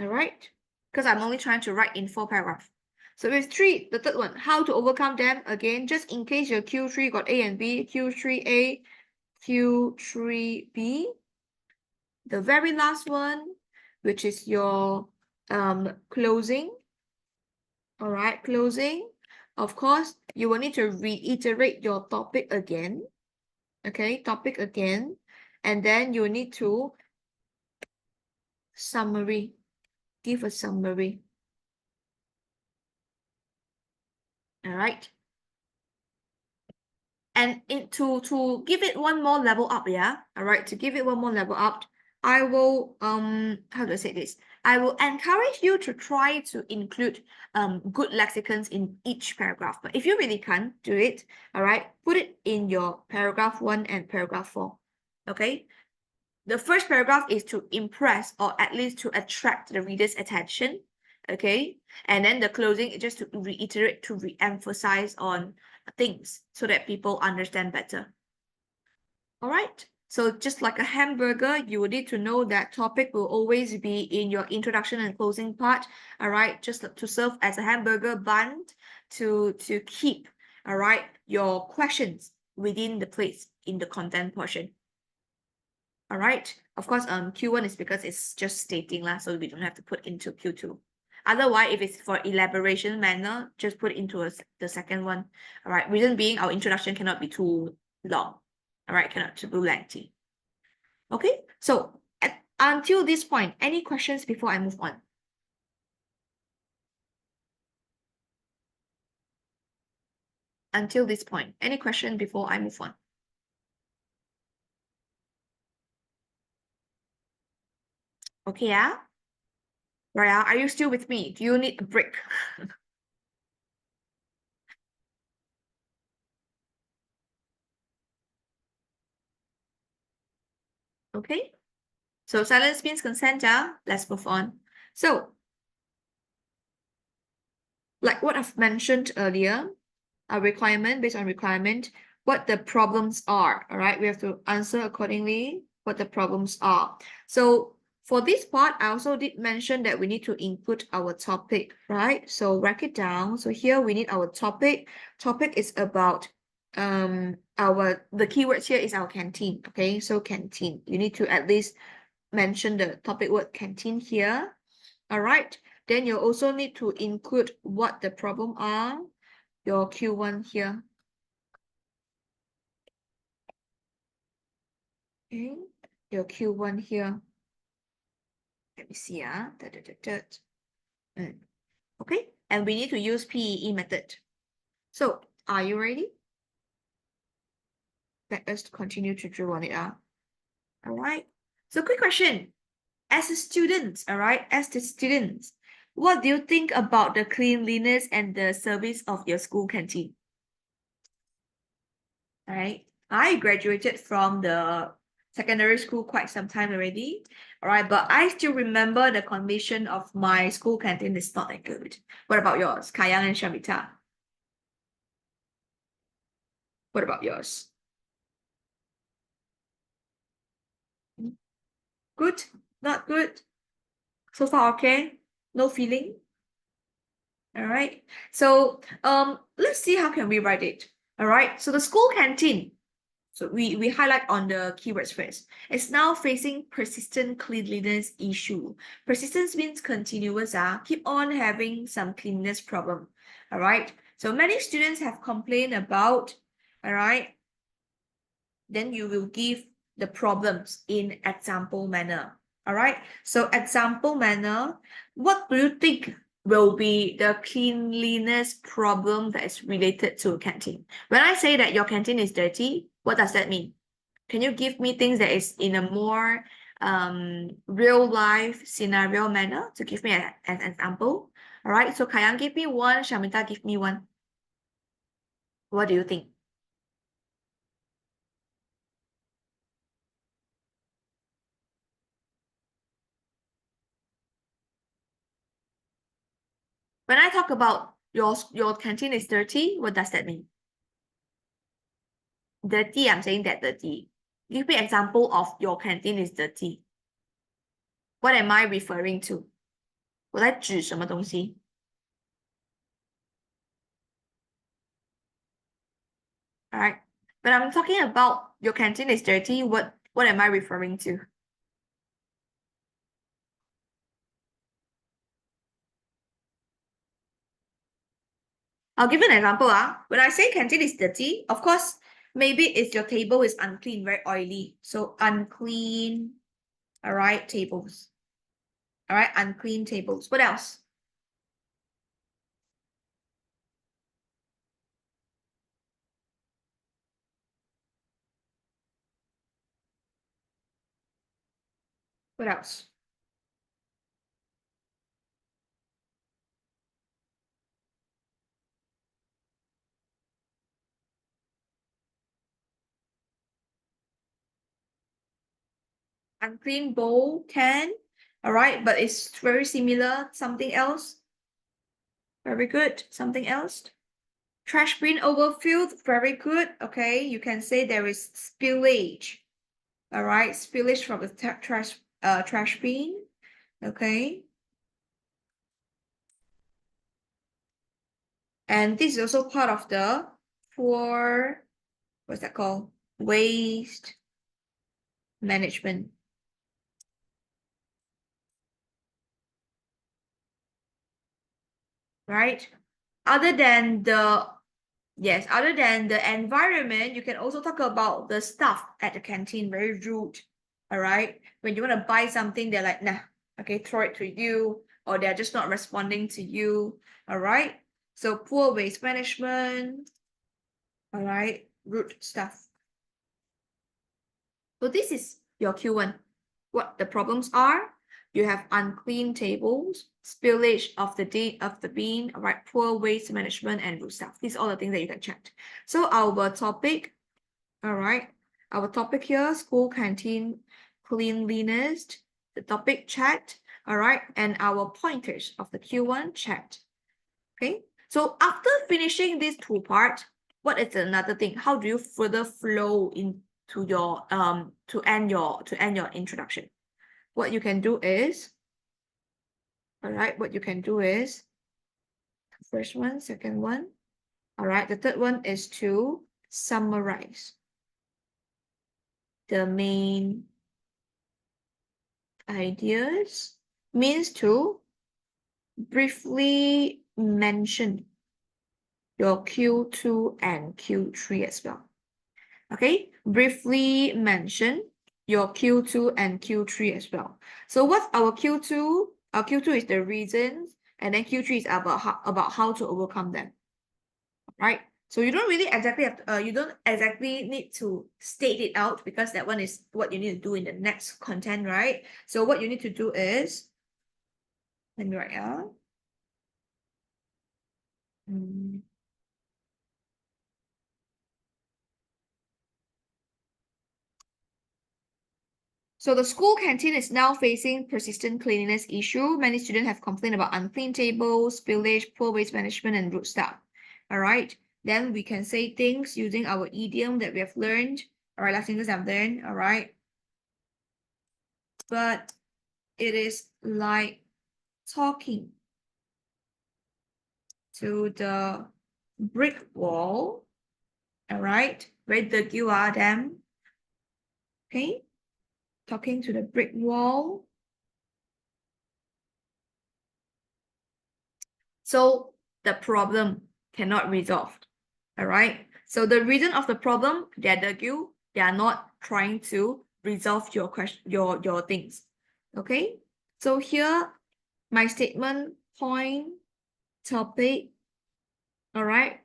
All right, because I'm only trying to write in 4 paragraphs. So it's 3, the third one, how to overcome them. Again, just in case your Q3 got A and B, Q3A, Q3B. The very last one, which is your closing. All right, closing. Of course, you will need to reiterate your topic again. Okay, topic again. And then you need to summary. Give a summary. All right. And to give it one more level up, yeah. All right, to give it one more level up, I will how do I say this? I will encourage you to try to include good lexicons in each paragraph. But if you really can't do it, all right, put it in your paragraph 1 and paragraph 4. Okay. The first paragraph is to impress or at least to attract the reader's attention. Okay. And then the closing is just to reiterate, to re-emphasize on things so that people understand better. All right. So just like a hamburger, you will need to know that topic will always be in your introduction and closing part, all right? Just to serve as a hamburger bun to keep, all right, your questions within the place in the content portion. All right. Of course, Q1 is because it's just stating lah, so we don't have to put into Q2. Otherwise, if it's for elaboration manner, just put into the second one. All right. Reason being, our introduction cannot be too long. All right, cannot too lengthy. Okay. So until this point, any questions before I move on? Until this point, any question before I move on? Okay, yeah. Right, are you still with me? Do you need a break? Okay. So silence means consent, yeah. Let's move on. So like what I've mentioned earlier, a requirement based on requirement, what the problems are, all right? We have to answer accordingly what the problems are. So for this part, I also did mention that we need to input our topic, right? So write it down. So here we need our topic. Topic is about the keywords here is our canteen, okay? So canteen, you need to at least mention the topic word canteen here. All right, then you also need to include what the problem are, your Q1 here. Okay, your Q1 here. Let me see. Okay, and we need to use PEE method. So are you ready? Let us continue to drill on it. All right. So quick question. As a student, all right, as the students, what do you think about the cleanliness and the service of your school canteen? All right. I graduated from the secondary school quite some time already. All right, but I still remember the condition of my school canteen is not that good. What about yours, Kayang and Shamita? What about yours? Good? Not good? So far okay? No feeling? All right. So let's see how can we write it. All right. So the school canteen. So we highlight on the keywords first. It's now facing persistent cleanliness issue. Persistence means continuous, keep on having some cleanliness problem. All right. So many students have complained about, all right. Then you will give the problems in example manner. All right. So example manner, what do you think will be the cleanliness problem that is related to canteen? When I say that your canteen is dirty, what does that mean? Can you give me things that is in a more real life scenario manner to give me an example? All right. So Kayang give me one, Shamita give me one. What do you think? When I talk about your canteen is dirty, what does that mean? Dirty, I'm saying that dirty. Give me example of your canteen is dirty. What am I referring to? 我在指什么东西? All right. But I'm talking about your canteen is dirty. What am I referring to? I'll give you an example. When I say canteen is dirty, of course, maybe it's your table is unclean, very oily. So unclean, all right, tables. All right, unclean tables. What else? What else? Unclean bowl can, all right, but it's very similar. Something else? Very good. Something else? Trash bin overfilled. Very good. Okay, you can say there is spillage. All right, spillage from the trash bin. Okay. And this is also part of the poor, what's that called? Waste management. Right? Other than the other than the environment, you can also talk about the staff at the canteen, very rude. All right. When you want to buy something, they're like, nah, okay, throw it to you, or they're just not responding to you. All right. So poor waste management. All right, rude staff. So this is your Q1. What the problems are? You have unclean tables, spillage of the bean, right? Poor waste management and rude staff. These are all the things that you can check. So our topic, all right, our topic here, school canteen cleanliness. The topic checked, all right, and our pointers of the Q1 checked. Okay. So after finishing these two parts, what is another thing? How do you further flow into your to end your introduction? What you can do is, all right, what you can do is first one, second one, all right, the third one is to summarize the main ideas, means to briefly mention your Q2 and Q3 as well. Okay, briefly mention your Q2 and Q3 as well. So what's our Q2? Our Q2 is the reasons, and then Q3 is about how to overcome them. Right? So you don't really exactly have to, you don't exactly need to state it out, because that one is what you need to do in the next content, right? So what you need to do is, let me write out. So the school canteen is now facing persistent cleanliness issue. Many students have complained about unclean tables, spillage, poor waste management, and rude staff. All right. Then we can say things using our idiom that we have learned. All right, last things I've learned. All right. But it is like talking to the brick wall. All right. Where the you are them. Okay. Talking to the brick wall. So the problem cannot resolve. All right. So the reason of the problem, they are not trying to resolve your question, your things. Okay. So here, my statement, point, topic. All right.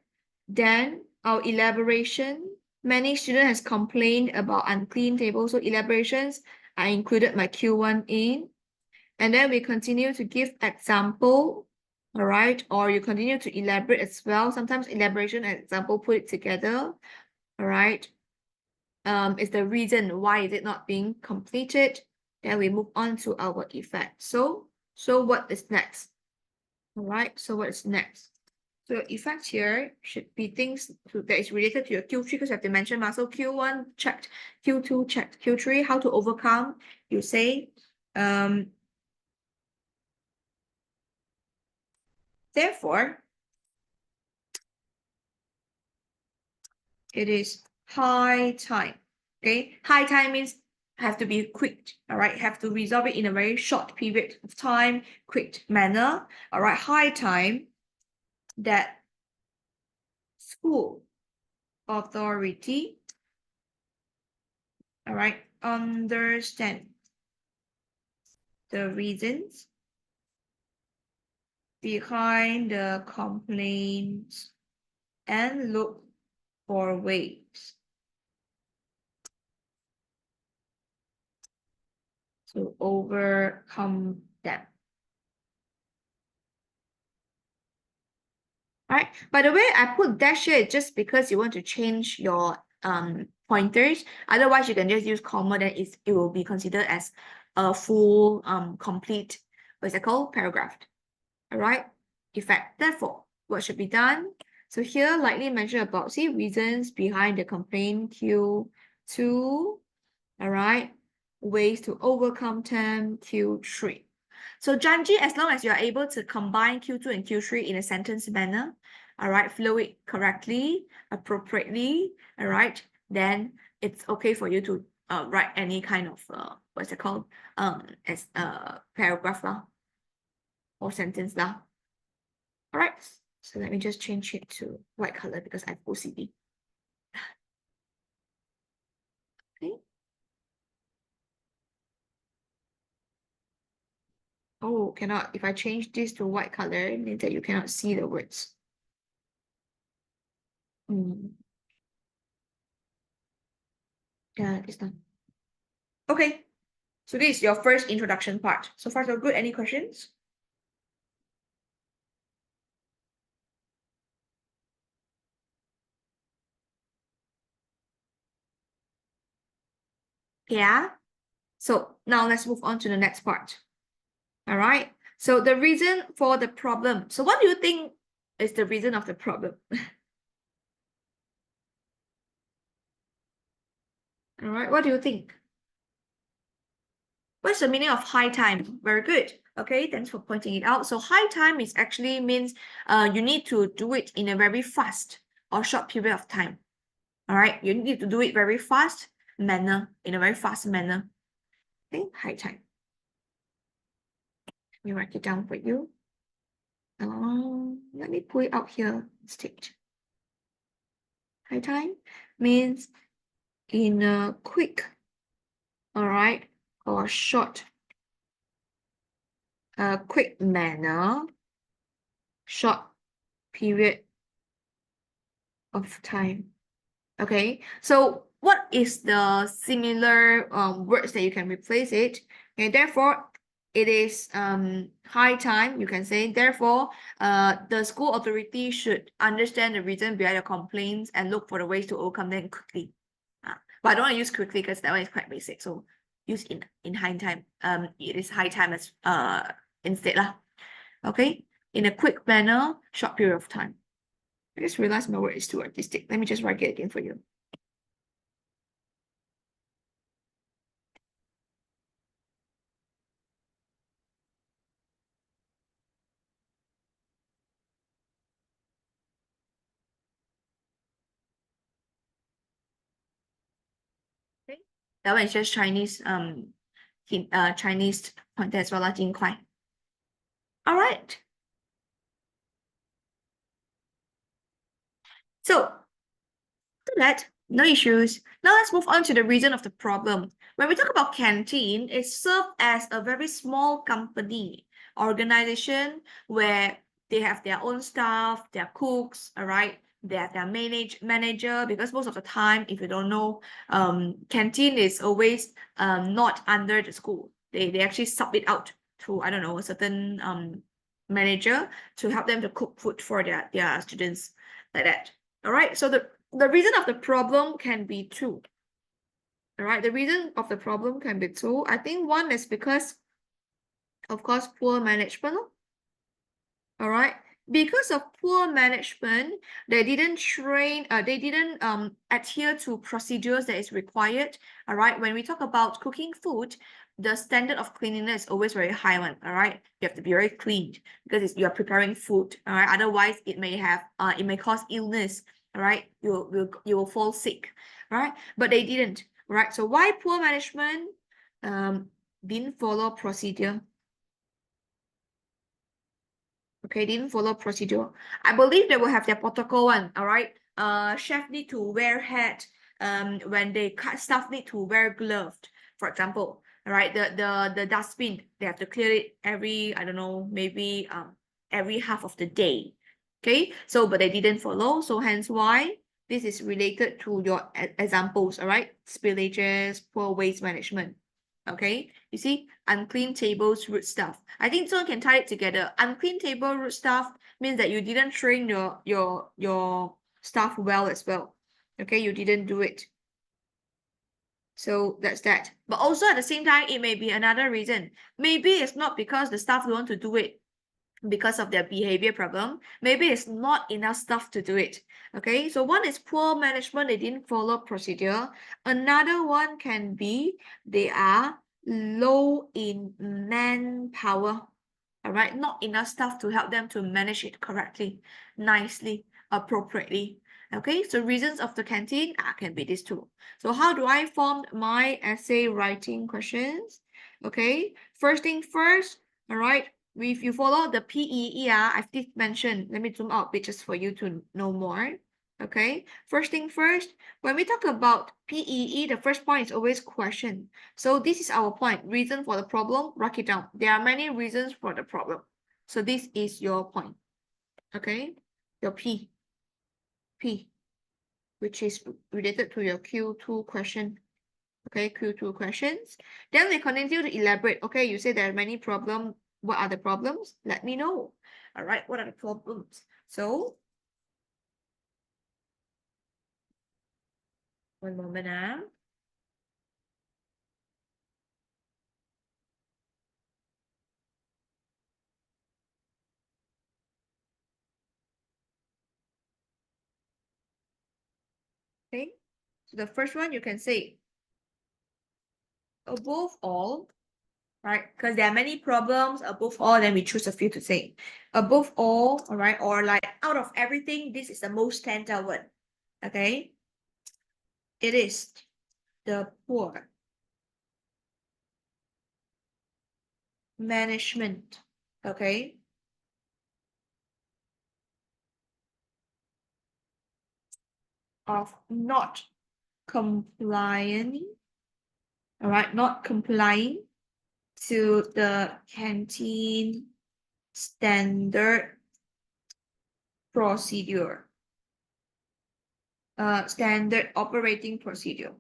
Then our elaboration. Many students has complained about unclean tables. So elaborations, I included my Q1 in. And then we continue to give example. All right, or you continue to elaborate as well. Sometimes elaboration and example put it together. All right. Is the reason why is it not being completed. Then we move on to our effect. So what is next? All right. So what is next? So effect here should be things that is related to your Q3, because you have to mention. So Q1 checked, Q2 checked, Q3 how to overcome. You say therefore, it is high time. Okay, high time means have to be quick. All right, have to resolve it in a very short period of time, quick manner. All right, high time that school authority, all right, understand the reasons behind the complaints and look for ways to overcome them. Right. By the way, I put dash here just because you want to change your pointers. Otherwise, you can just use comma, then it will be considered as a full complete, what's it called, paragraph. All right. Effect. Therefore, what should be done? So here, likely mention about reasons behind the complaint Q2. All right, ways to overcome them, Q3. So Janji, as long as you are able to combine Q2 and Q3 in a sentence manner, all right, flow it correctly, appropriately, all right, then it's okay for you to write any kind of what's it called, as a paragraph lah, or sentence lah. All right, so let me just change it to white color because I have OCD. Okay. Oh, cannot. If I change this to white color, it means that you cannot see the words. Yeah, it's done. Okay. So this is your first introduction part. So far, so good. Any questions? Yeah. So now let's move on to the next part. All right. So the reason for the problem. So what do you think is the reason of the problem? All right. What do you think? What's the meaning of high time? Very good. Okay, thanks for pointing it out. So high time is actually means you need to do it in a very fast or short period of time. All right, you need to do it very fast manner, in a very fast manner. Okay, high time. Let me write it down for you. Let me pull it out here instead. High time means in a quick, all right, or short, quick manner, short period of time. Okay, so what is the similar words that you can replace it? Okay, therefore, it is high time, you can say. Therefore, the school authority should understand the reason behind the complaints and look for the ways to overcome them quickly. But I don't want to use quickly because that one is quite basic. So use in high time. It is high time as instead lah. Okay, in a quick manner, short period of time. I just realized my word is too artistic. Let me just write it again for you. Okay. That one is just Chinese Chinese content as well, 尽快. All right. So that, no issues. Now let's move on to the reason of the problem. When we talk about canteen, it serves as a very small company, organization where they have their own staff, their cooks, all right? They have their manager, because most of the time, if you don't know, canteen is always not under the school. They actually sub it out to, I don't know, a certain manager to help them to cook food for their students, like that. All right, so the reason of the problem can be two. All right, the reason of the problem can be two. I think one is because, of course, poor management. All right, because of poor management, they didn't train, they didn't adhere to procedures that is required. All right, when we talk about cooking food, the standard of cleanliness is always very high one. All right, you have to be very clean because you are preparing food. All right, otherwise it may have it may cause illness. All right, you will fall sick. Right, but they didn't. Right, so why poor management? Didn't follow procedure. Okay, didn't follow procedure. I believe they will have their protocol one. All right. Chef need to wear hat. When they cut stuff, need to wear gloved. For example, all right. The dustbin, they have to clear it every, I don't know, maybe every half of the day. Okay. So but they didn't follow. So hence why this is related to your examples. All right. Spillages, poor waste management. Okay, you see, unclean tables, root stuff. I think someone can tie it together. Unclean table, root stuff means that you didn't train your staff well as well. Okay, you didn't do it. So that's that. But also at the same time, it may be another reason. Maybe it's not because the staff don't want to do it. because of their behavior problem. Maybe it's not enough staff to do it. Okay, so one is poor management, they didn't follow procedure. Another one can be they are low in manpower. All right, not enough staff to help them to manage it correctly, nicely, appropriately. Okay, so reasons of the canteen can be these two. So how do I form my essay writing questions? Okay, first thing first, all right, if you follow the PEE, I've just mentioned, let me zoom out pictures for you to know more. Okay, first thing first, when we talk about PEE, the first point is always question. So this is our point, reason for the problem, write it down. There are many reasons for the problem. So this is your point, okay? Your P, which is related to your Q2 question. Okay, Q2 questions. Then we continue to elaborate. Okay, you say there are many problems. What are the problems? Let me know. All right, what are the problems? So, one moment now. Okay, so the first one you can say, above all, right? Because there are many problems above all, then we choose a few to say. Above all, all right, or like out of everything, this is the most standout one. Okay, it is the poor management. Okay, of not complying, all right, not complying to the canteen standard procedure, standard operating procedure.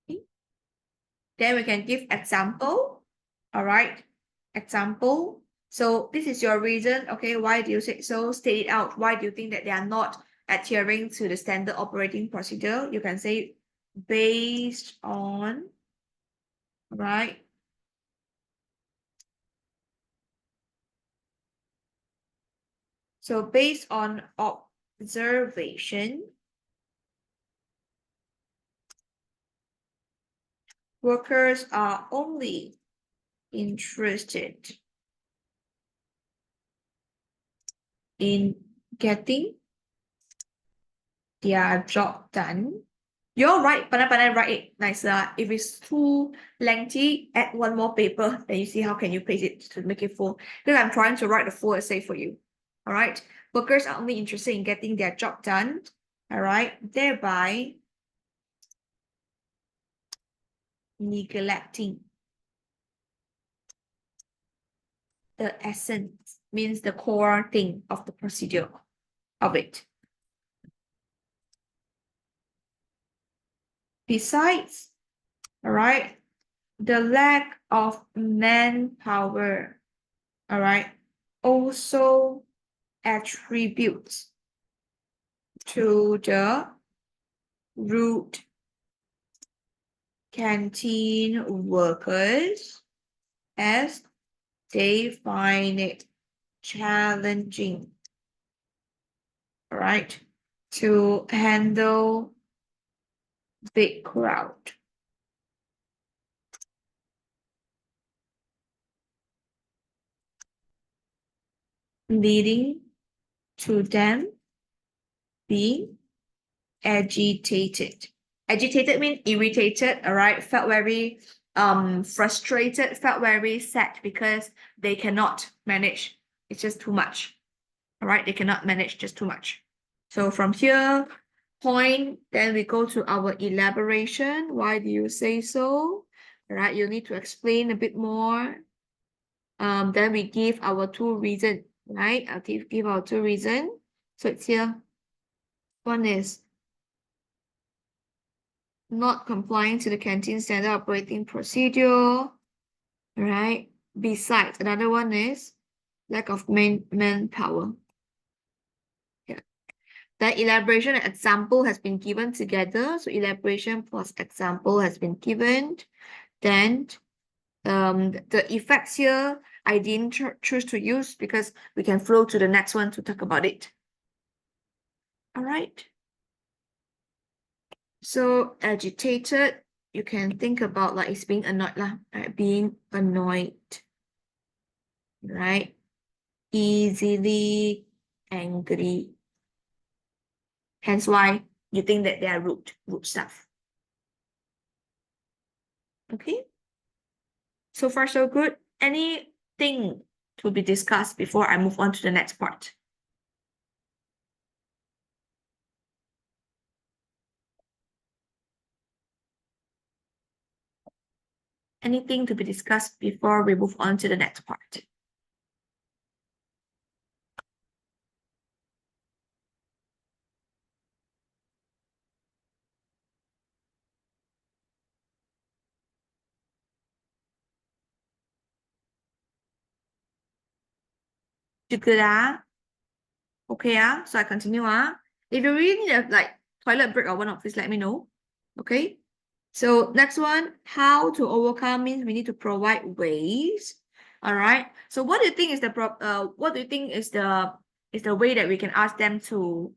Okay. Then we can give example, all right, example. So this is your reason, okay, why do you say so? State it out. Why do you think that they are not adhering to the standard operating procedure? You can say based on, right? So based on observation, workers are only interested in getting their job done. You're right, but write it nicer. If it's too lengthy, add one more paper, then you see how can you place it to make it full. Because I'm trying to write the full essay for you. All right. Workers are only interested in getting their job done. All right. Thereby neglecting the essence, means the core thing of the procedure of it. Besides, all right, the lack of manpower, all right, also attributes to the rude canteen workers as they find it challenging, all right, to handle big crowd. Leading to them being agitated. Agitated means irritated, all right? Felt very frustrated, felt very sad because they cannot manage. It's just too much. All right, they cannot manage just too much. So from here, point, then we go to our elaboration. Why do you say so? All right, you need to explain a bit more. Then we give our two reasons, right? I'll give our two reasons. So it's here. One is not complying to the canteen standard operating procedure, right? Besides, another one is lack of manpower. Yeah. The elaboration and example has been given together. So elaboration plus example has been given. Then the effects here, I didn't choose to use because we can flow to the next one to talk about it. All right. So agitated, you can think about like it's being annoyed lah, right? Being annoyed, right? Easily angry. Hence why you think that they are rude stuff. Okay. So far, so good. Anything to be discussed before I move on to the next part? Anything to be discussed before we move on to the next part? Good ah? Okay ah? So I continue ah? If you really need a like toilet break or whatnot, please let me know. Okay? So next one, how to overcome means we need to provide ways. All right. So what do you think is the what do you think is the way that we can ask them to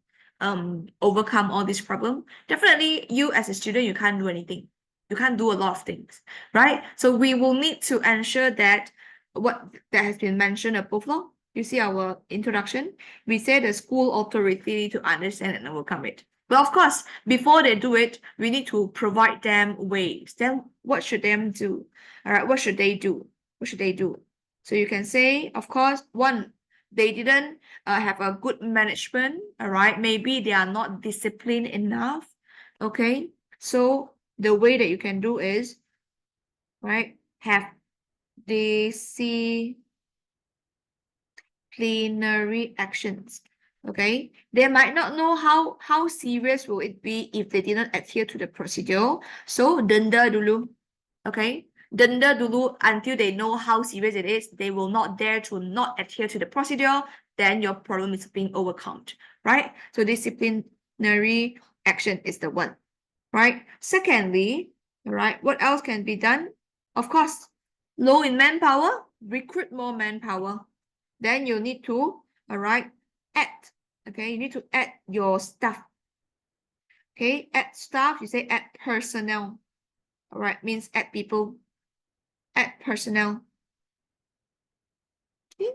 overcome all this problem? Definitely, you as a student, you can't do anything. You can't do a lot of things, right? So we will need to ensure that what that has been mentioned above. You see our introduction. We say the school authority to understand and overcome it. But of course, before they do it, we need to provide them ways. Then what should them do? All right, what should they do? What should they do? So you can say, of course, one, they didn't have a good management. All right, maybe they are not disciplined enough. Okay, so the way that you can do is, right, have disciplinary actions. Okay, they might not know how serious will it be if they didn't adhere to the procedure. So denda dulu. Okay, denda dulu until they know how serious it is. They will not dare to not adhere to the procedure. Then your problem is being overcome, right? So disciplinary action is the one, right? Secondly, right, what else can be done? Of course, low in manpower, recruit more manpower. Then you need to, all right, add, okay, you need to add your staff. Okay, add staff, you say add personnel. All right, means add people, add personnel. Okay,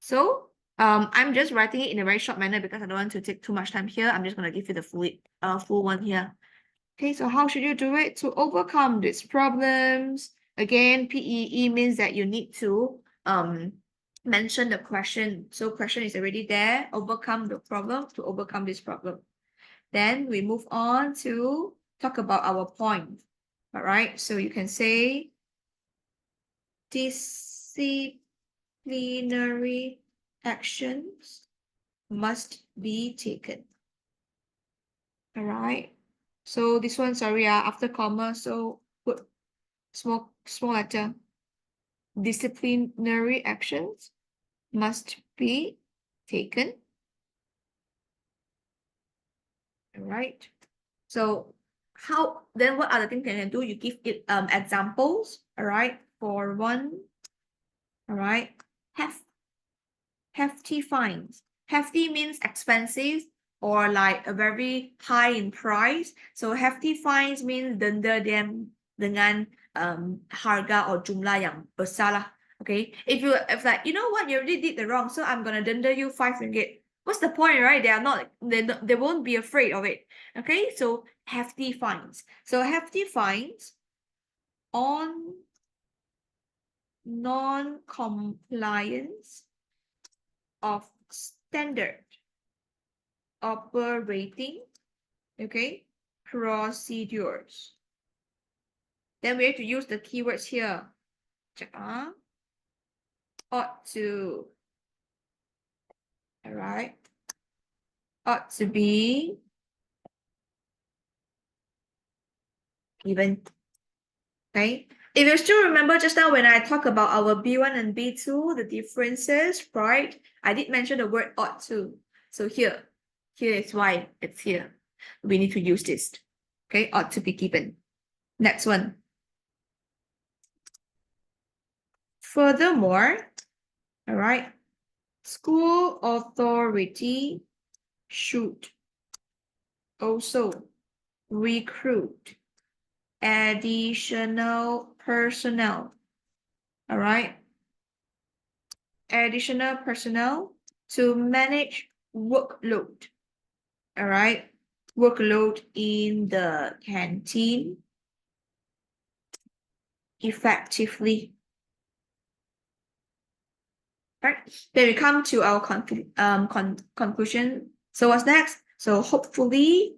so I'm just writing it in a very short manner because I don't want to take too much time here. I'm just going to give you the full one here. Okay, so how should you do it to overcome these problems? Again, PEE means that you need to mention the question. So question is already there. Overcome the problem to overcome this problem. Then we move on to talk about our point. All right, so you can say disciplinary actions must be taken. All right. So this one, sorry, after comma, so put small letter. Disciplinary actions must be taken. All right. So what other things can you do? You give it examples. All right. For one, all right. Hefty fines. Hefty means expensive or like a very high in price. So hefty fines means denda them dengan harga or jumlah yang besar lah. Okay, if like you know what, you already did the wrong, so I'm gonna denda you 5 ringgit. What's the point, right? They won't be afraid of it. Okay, so hefty fines. So hefty fines on non-compliance of standard operating, okay, procedures. Then we have to use the keywords here. Ought to, all right, ought to be given. Okay, if you still remember just now when I talk about our B1 and B2, the differences, right? I did mention the word ought to. So here is why it's here. We need to use this. Okay, ought to be given. Next one. Furthermore, all right, school authority should also recruit additional personnel. All right, additional personnel to manage workload. All right, workload in the canteen effectively. Right. Then we come to our conclusion. So what's next? So hopefully,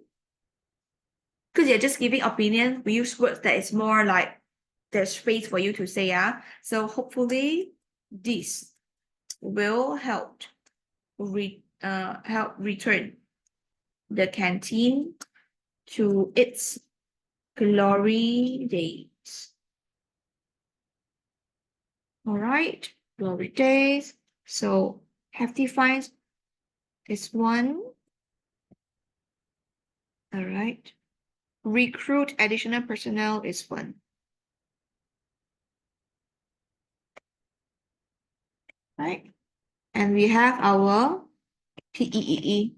because you're just giving opinion, we use words that is more like there's space for you to say. So hopefully this will help return the canteen to its glory days. All right, glory days. So hefty fines is one. All right. Recruit additional personnel is one. Right? And we have our PEEE.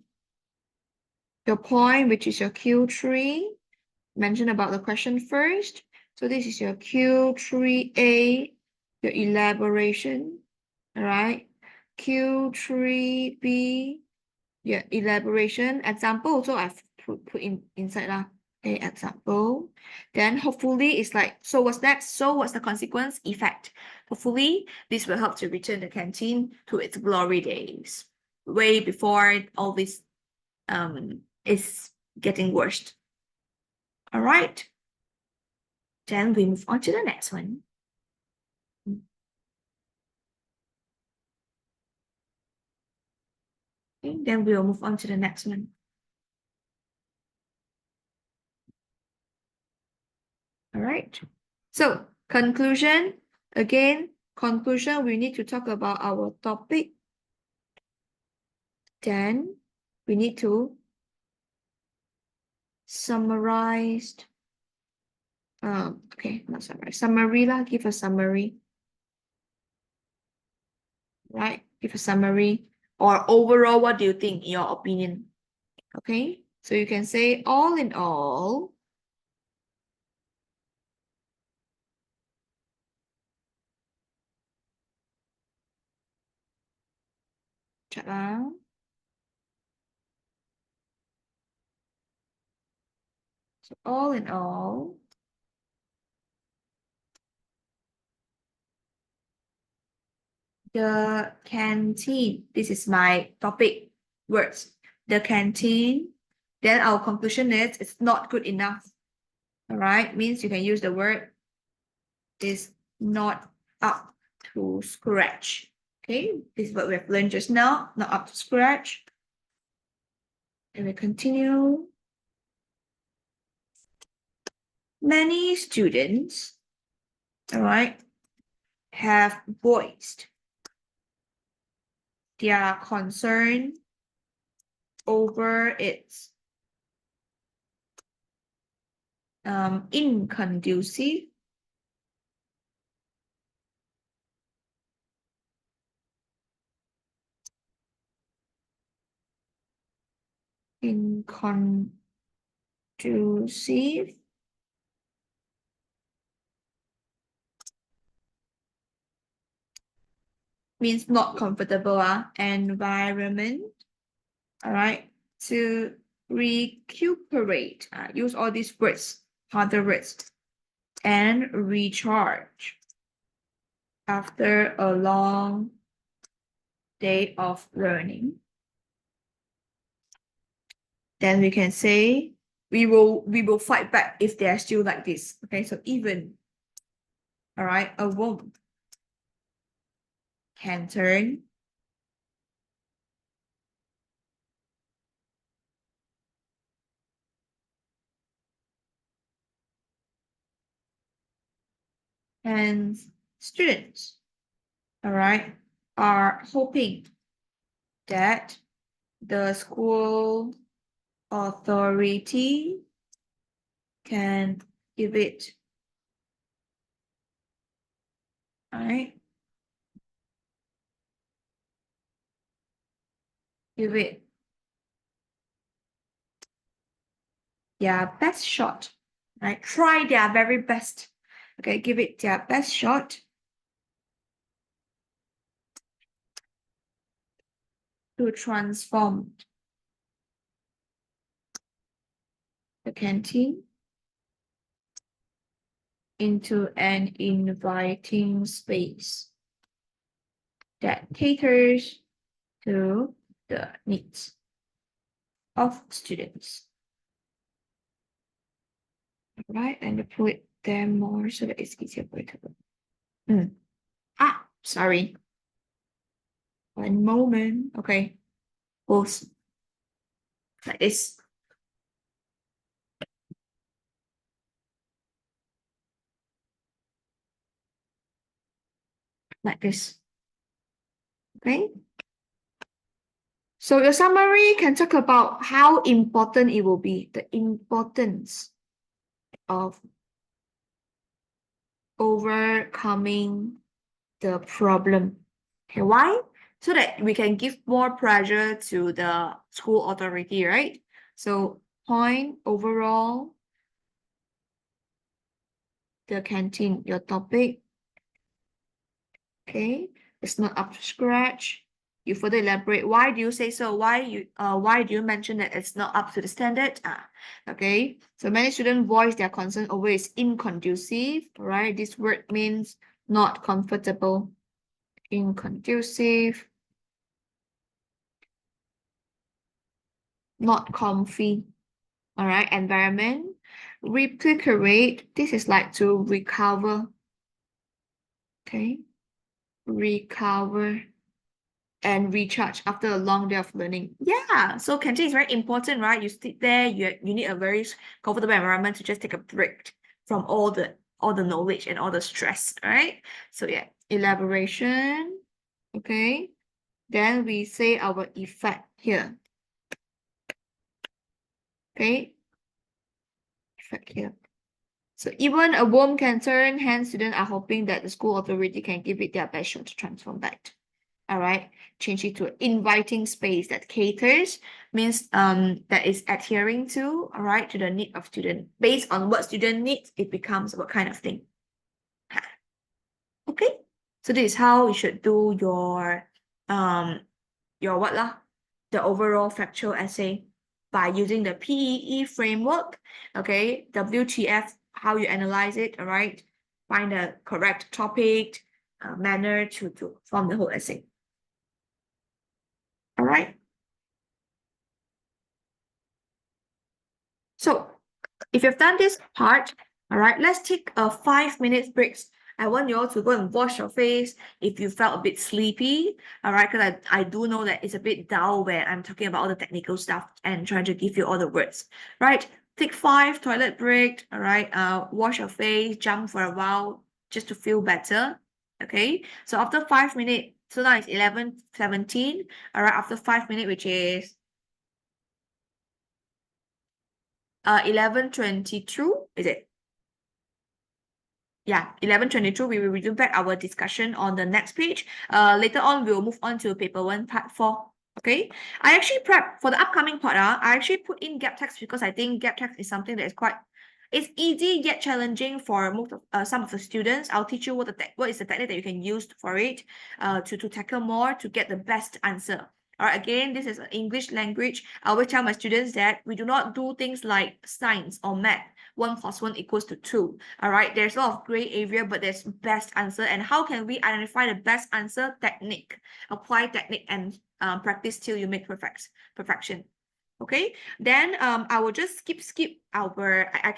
Your point, which is your Q3, mention about the question first. So this is your Q3A, your elaboration. All right. Q3B, your elaboration. Example also I've put inside lah. Okay, example. Then hopefully it's like, so what's next? So what's the consequence? Effect. Hopefully this will help to return the canteen to its glory days, way before all this is getting worse. All right. Then we move on to the next one. Okay, then we'll move on to the next one. All right. So conclusion, again, conclusion, we need to talk about our topic. Then we need to summarize. Okay, not summarize. Summary lah, give a summary. Right? Give a summary. Or overall, what do you think, in your opinion? Okay, so you can say all in all, check lah. So all in all, the canteen, this is my topic words. The canteen, then our conclusion is it's not good enough. All right, means you can use the word is not up to scratch. Okay, this is what we have learned just now, not up to scratch. And we continue. Many students, all right, have voiced their concern over its inconducive means not comfortable environment, all right, to recuperate, use all these words, harder words, and recharge after a long day of learning. Then we can say we will fight back if they are still like this. Okay, so even, all right, a wound can turn and students, all right, are hoping that the school authority can give it, all right, give it their best shot, right? Try their very best. Okay, give it their best shot to transform the canteen into an inviting space that caters to the needs of students. Right, and put them more so that it's easier for it to look. Sorry. One moment. Okay. Pause. Like this. Like this. Okay. So your summary can talk about how important it will be, the importance of overcoming the problem. Okay, why? So that we can give more pressure to the school authority, right? So point overall, the canteen, your topic, okay, it's not up to scratch. You further elaborate. Why do you say so? Why do you mention that it's not up to the standard? Okay. So many students voice their concern over it's inconducive, right? This word means not comfortable, inconducive, not comfy. All right. Environment, recuperate. This is like to recover. Okay. Recover and recharge after a long day of learning. Yeah, so canteen is very important, right? You sit there, you need a very comfortable environment to just take a break from all the knowledge and all the stress, right? So yeah, elaboration. Okay. Then we say our effect here. Okay. Effect here. So even a worm can turn, hence students are hoping that the school authority can give it their best shot to transform that. All right, change it to an inviting space that caters, means that is adhering to, all right, to the need of student. Based on what student needs, it becomes what kind of thing. Okay, so this is how you should do your what lah, the overall factual essay by using the PEE framework. Okay, WTF, how you analyze it, all right, find the correct topic, manner to form the whole essay. All right. So if you've done this part, all right, let's take a 5-minute break. I want you all to go and wash your face if you felt a bit sleepy, all right, because I do know that it's a bit dull when I'm talking about all the technical stuff and trying to give you all the words, right? Take 5 toilet break, all right, wash your face, jump for a while just to feel better, okay? So after 5 minutes, so now it's 11:17, all right, after 5 minutes, which is 11:22, is it? Yeah, 11:22, we will resume back our discussion on the next page. Later on, we'll move on to paper 1, part 4. Okay, I actually prep for the upcoming part. I actually put in gap text because I think gap text is something that is it's easy yet challenging for most of some of the students. I'll teach you what is the technique that you can use for it, to tackle more to get the best answer. All right, again, this is English language. I always tell my students that we do not do things like science or math. 1 + 1 = 2. All right, there's a lot of gray area, but there's best answer. And how can we identify the best answer? Technique. Apply technique and practice till you make perfection. Okay, then I will just skip our, I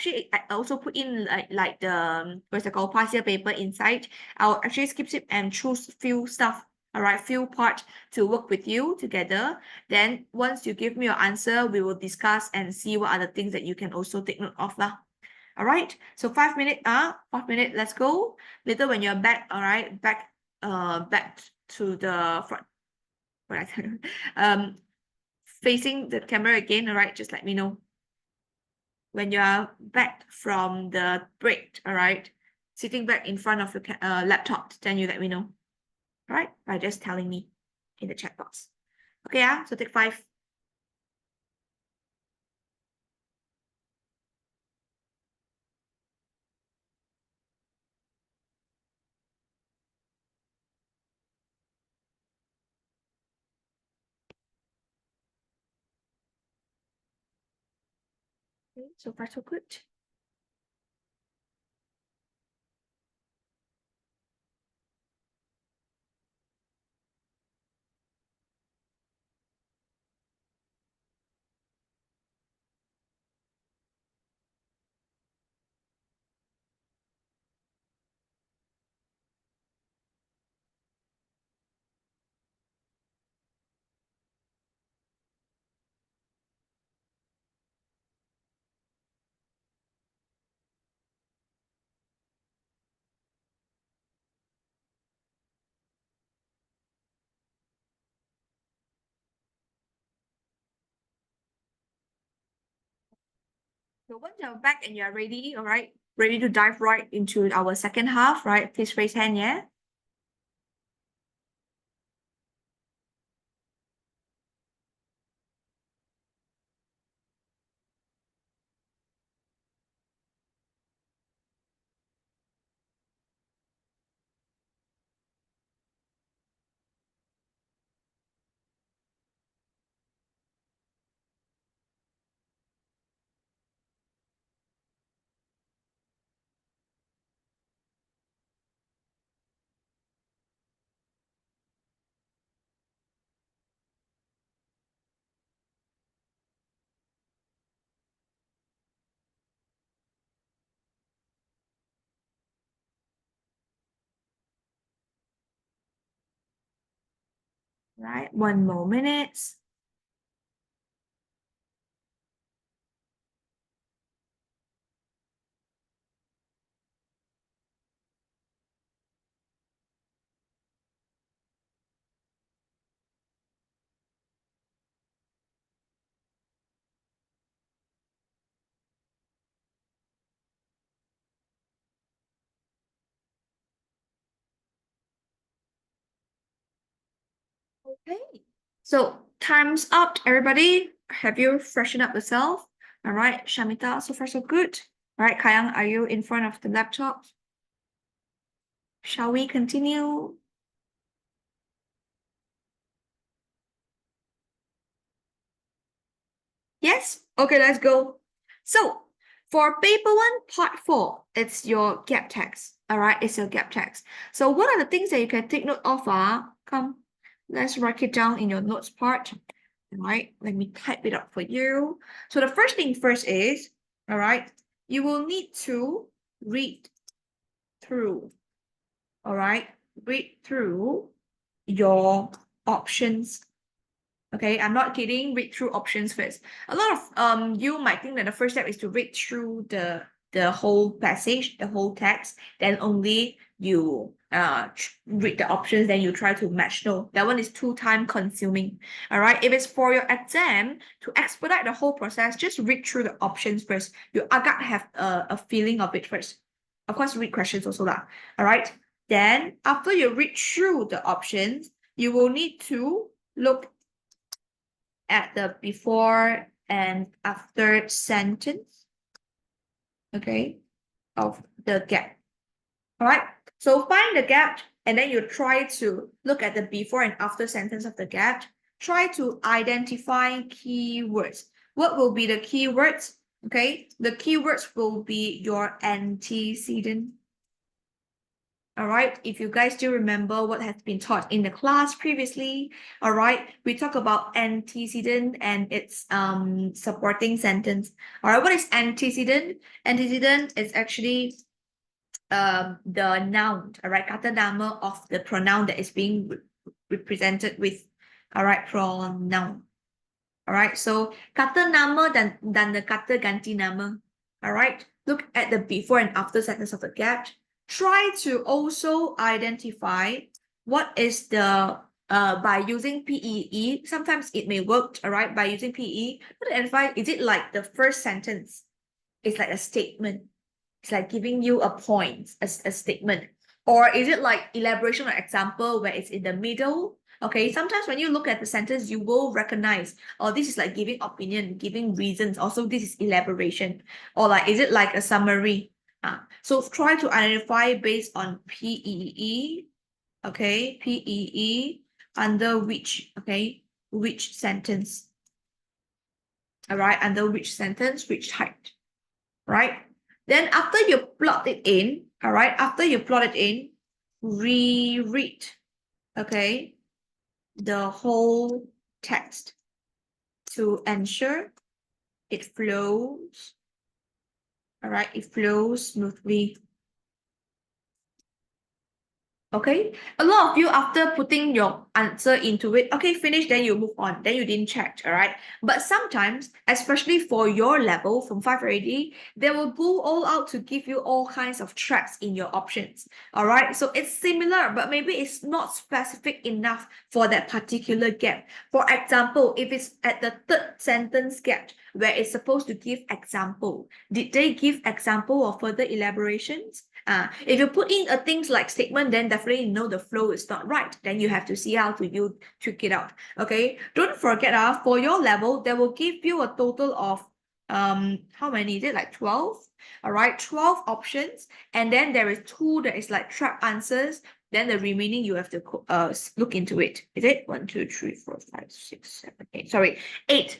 also put in like the what's it called, past year paper inside. I'll actually skip and choose few stuff, all right, few part to work with you together. Then once you give me your answer, we will discuss and see what are the things that you can also take note of lah. All right, so 5 minutes, 5 minutes, let's go. Later when you're back, all right, back to the front, right? Facing the camera again, all right, just let me know when you are back from the break, all right, sitting back in front of the laptop, then you let me know, all right, by just telling me in the chat box. Okay, so take 5. Okay, so far so good. So once you're back and you're ready, all right, ready to dive right into our second half, right? Please raise hand, yeah? Right, 1 more minute. Okay. So time's up, everybody. Have you freshened up yourself? All right, Shamita, so far so good. All right, Kayang, are you in front of the laptop? Shall we continue? Yes? Okay, let's go. So for paper 1, part 4, it's your gap text. All right, it's your gap text. So what are the things that you can take note of? Come, let's write it down in your notes part. All right, let me type it up for you. So the first thing first is, all right, you will need to read through, all right, read through your options. Okay, I'm not kidding. Read through options first. A lot of you might think that the first step is to read through the whole passage, the whole text, then only you read the options, then you try to match. No, that one is too time consuming. All right, if it's for your exam, to expedite the whole process, just read through the options first. You gotta have a feeling of it first. Of course, read questions also lah. All right, then after you read through the options, you will need to look at the before and after sentence, okay, of the gap. All right, so find the gap and then you try to look at the before and after sentence of the gap. Try to identify keywords. What will be the keywords? Okay, the keywords will be your antecedent. All right, if you guys still remember what has been taught in the class previously, all right, we talk about antecedent and its supporting sentence. All right, what is antecedent? Antecedent is actually the noun, all right, kata nama of the pronoun that is being represented with, all right, pronoun. All right, so kata nama dan the kata ganti nama. All right, look at the before and after sentence of the gap. Try to also identify what is the by using PEE. Sometimes it may work, all right, by using PE. But identify, is it like the first sentence? It's like a statement. It's like giving you a point, a statement. Or is it like elaboration or example where it's in the middle? Okay, sometimes when you look at the sentence, you will recognize, oh, this is like giving opinion, giving reasons. Also, this is elaboration, or like, is it like a summary? So try to identify based on PEE, okay, PEE under which, okay, which sentence, all right, under which sentence, which type, right? Then after you plot it in, all right, after you plot it in, reread, okay, the whole text to ensure it flows, all right, it flows smoothly. Okay, a lot of you after putting your answer into it, okay, finish, then you move on, then you didn't check, all right? But sometimes, especially for your level from 5 already, they will go all out to give you all kinds of tracks in your options, all right? So it's similar, but maybe it's not specific enough for that particular gap. For example, if it's at the third sentence gap, where it's supposed to give example, did they give example or further elaborations? If you put in a things like statement, then definitely know the flow is not right. Then you have to see how to you trick it out. Okay, don't forget for your level, they will give you a total of how many is it, like 12? All right, 12 options, and then there is 2 that is like trap answers. Then the remaining you have to look into it. Is it 1, 2, 3, 4, 5, 6, 7, 8? Sorry, 8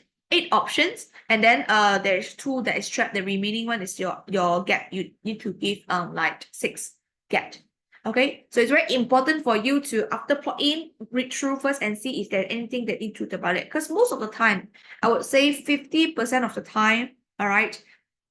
options, and then there's 2 that is trapped. The remaining one is your gap. You need to give like 6 gap. Okay, so it's very important for you to, after plot in, read through first and see if there's anything that you truth about it. Because most of the time, I would say 50% of the time, all right,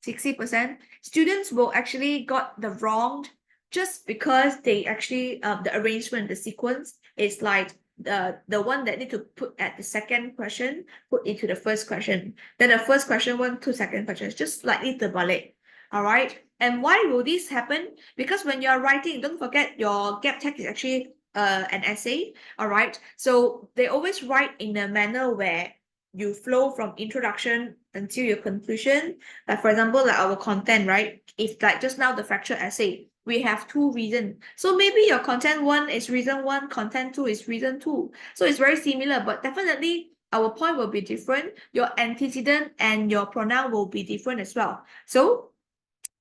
60%, students will actually got the wrong just because they actually the arrangement, the sequence is like the one that need to put at the second question, put into the first question. Then the first question, 1, 2 second questions, just slightly terbalik. All right. And why will this happen? Because when you're writing, don't forget your gap text is actually an essay. All right. So they always write in a manner where you flow from introduction until your conclusion. Like for example, like our content, right? If like just now the factual essay, we have 2 reasons. So maybe your content 1 is reason 1, content 2 is reason 2. So it's very similar, but definitely our point will be different. Your antecedent and your pronoun will be different as well. So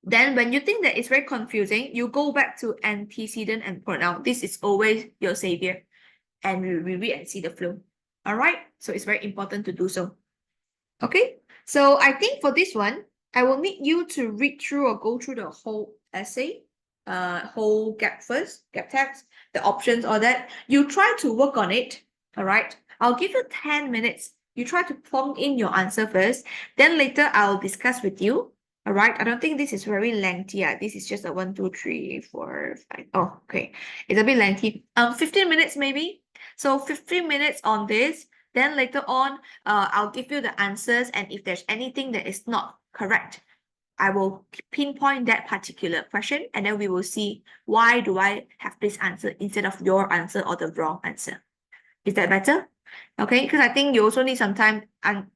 then when you think that it's very confusing, you go back to antecedent and pronoun. This is always your savior. And we read and see the flow. All right. So it's very important to do so. Okay. So I think for this one, I will need you to read through or go through the whole essay, whole gap first, gap text, the options, all that. You try to work on it. All right. I'll give you 10 minutes. You try to plonk in your answer first. Then later I'll discuss with you. All right. I don't think this is very lengthy. This is just a 1, 2, 3, 4, 5. Oh, okay. It's a bit lengthy. 15 minutes maybe. So 15 minutes on this. Then later on, I'll give you the answers, and if there's anything that is not correct, I will pinpoint that particular question, and then we will see why do I have this answer instead of your answer or the wrong answer. Is that better? Okay, because I think you also need some time, and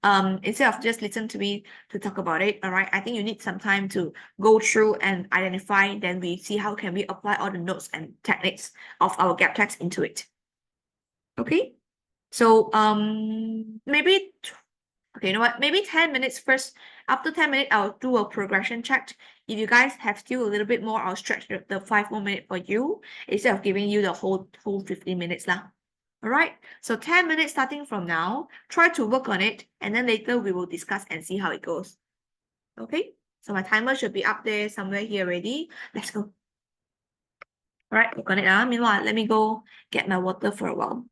instead of just listen to me to talk about it, all right, I think you need some time to go through and identify, then we see how can we apply all the notes and techniques of our gap text into it. Okay, so maybe okay, you know what, maybe 10 minutes first. After 10 minutes, I'll do a progression check. If you guys have still a little bit more, I'll stretch the 5 more minutes for you instead of giving you the whole 15 minutes lah. All right, so 10 minutes starting from now. Try to work on it, and then later we will discuss and see how it goes. Okay, so my timer should be up there somewhere here already. Let's go. All right, work on it. Meanwhile, let me go get my water for a while.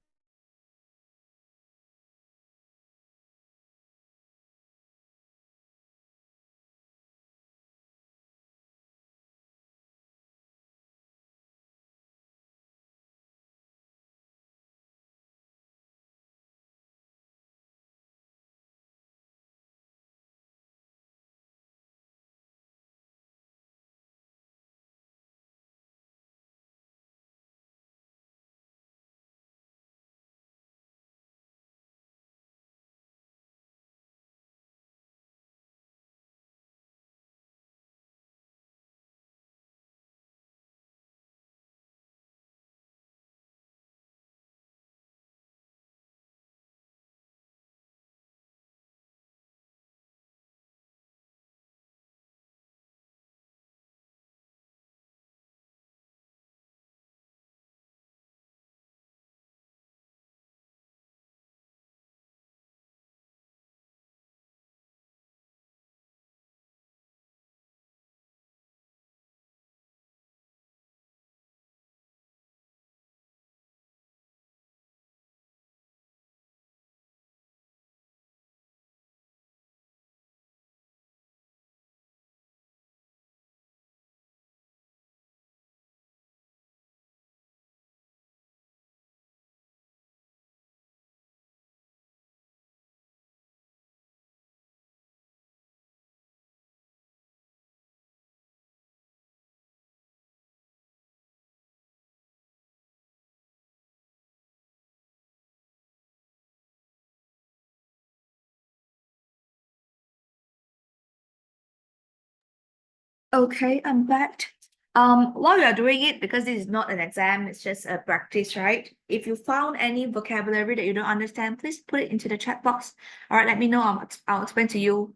Okay, I'm back. While you're doing it, because this is not an exam, it's just a practice, right? If you found any vocabulary that you don't understand, please put it into the chat box. All right, let me know. I'll explain to you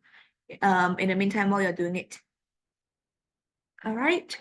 in the meantime while you're doing it. All right.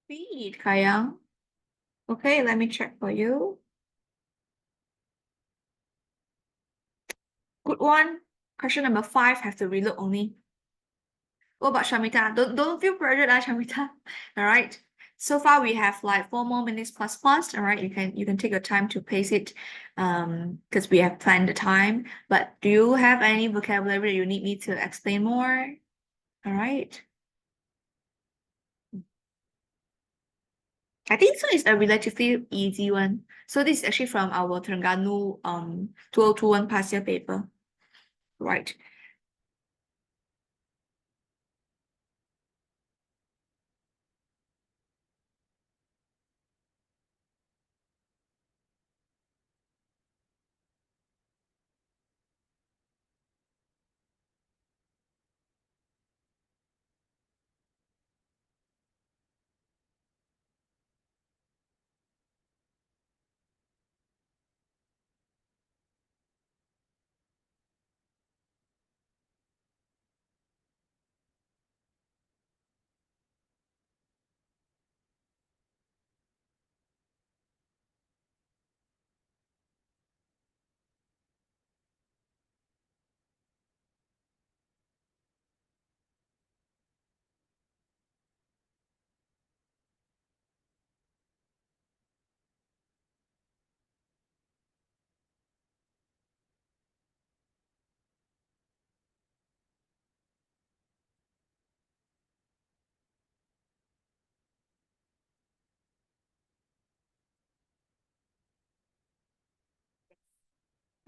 Read, Kayang. Okay, let me check for you. Good one. Question number 5, have to reload only. What about Shamita? Don't feel pressured, Shamita. All right. So far we have like 4 more minutes plus. All right. You can take your time to pace it, because we have planned the time. But do you have any vocabulary that you need me to explain more? All right. I think so. It's a relatively easy one. So this is actually from our Terengganu 2021 past year paper. Right.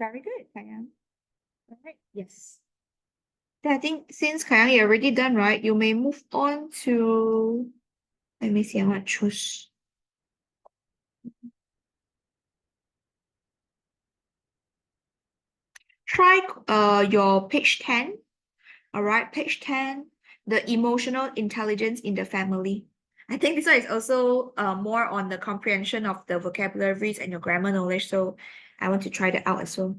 Very good, Kayang. All right. Yes. Then I think since Kayang, you're already done, right? You may move on to, let me see, I want to choose. Try your page 10. All right, page 10, the emotional intelligence in the family. I think this one is also more on the comprehension of the vocabularies and your grammar knowledge. So I want to try that out as well.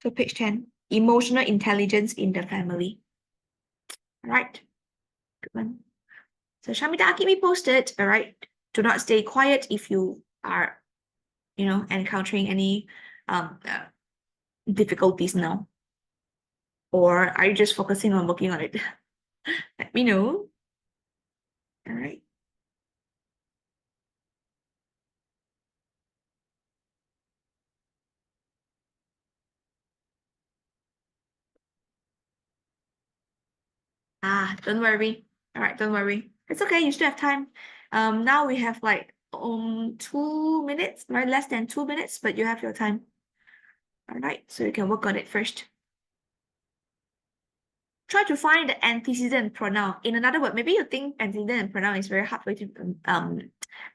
So page 10, emotional intelligence in the family. All right, good one. So Shamita, keep me posted. All right, do not stay quiet if you are, encountering any difficulties now. Or are you just focusing on working on it? Let me know. All right. Don't worry. All right, don't worry. It's okay. You still have time. Now we have like 2 minutes, right? Less than 2 minutes, but you have your time. All right, so you can work on it first. Try to find the antecedent pronoun. In another word, maybe you think antecedent pronoun is very hard for you to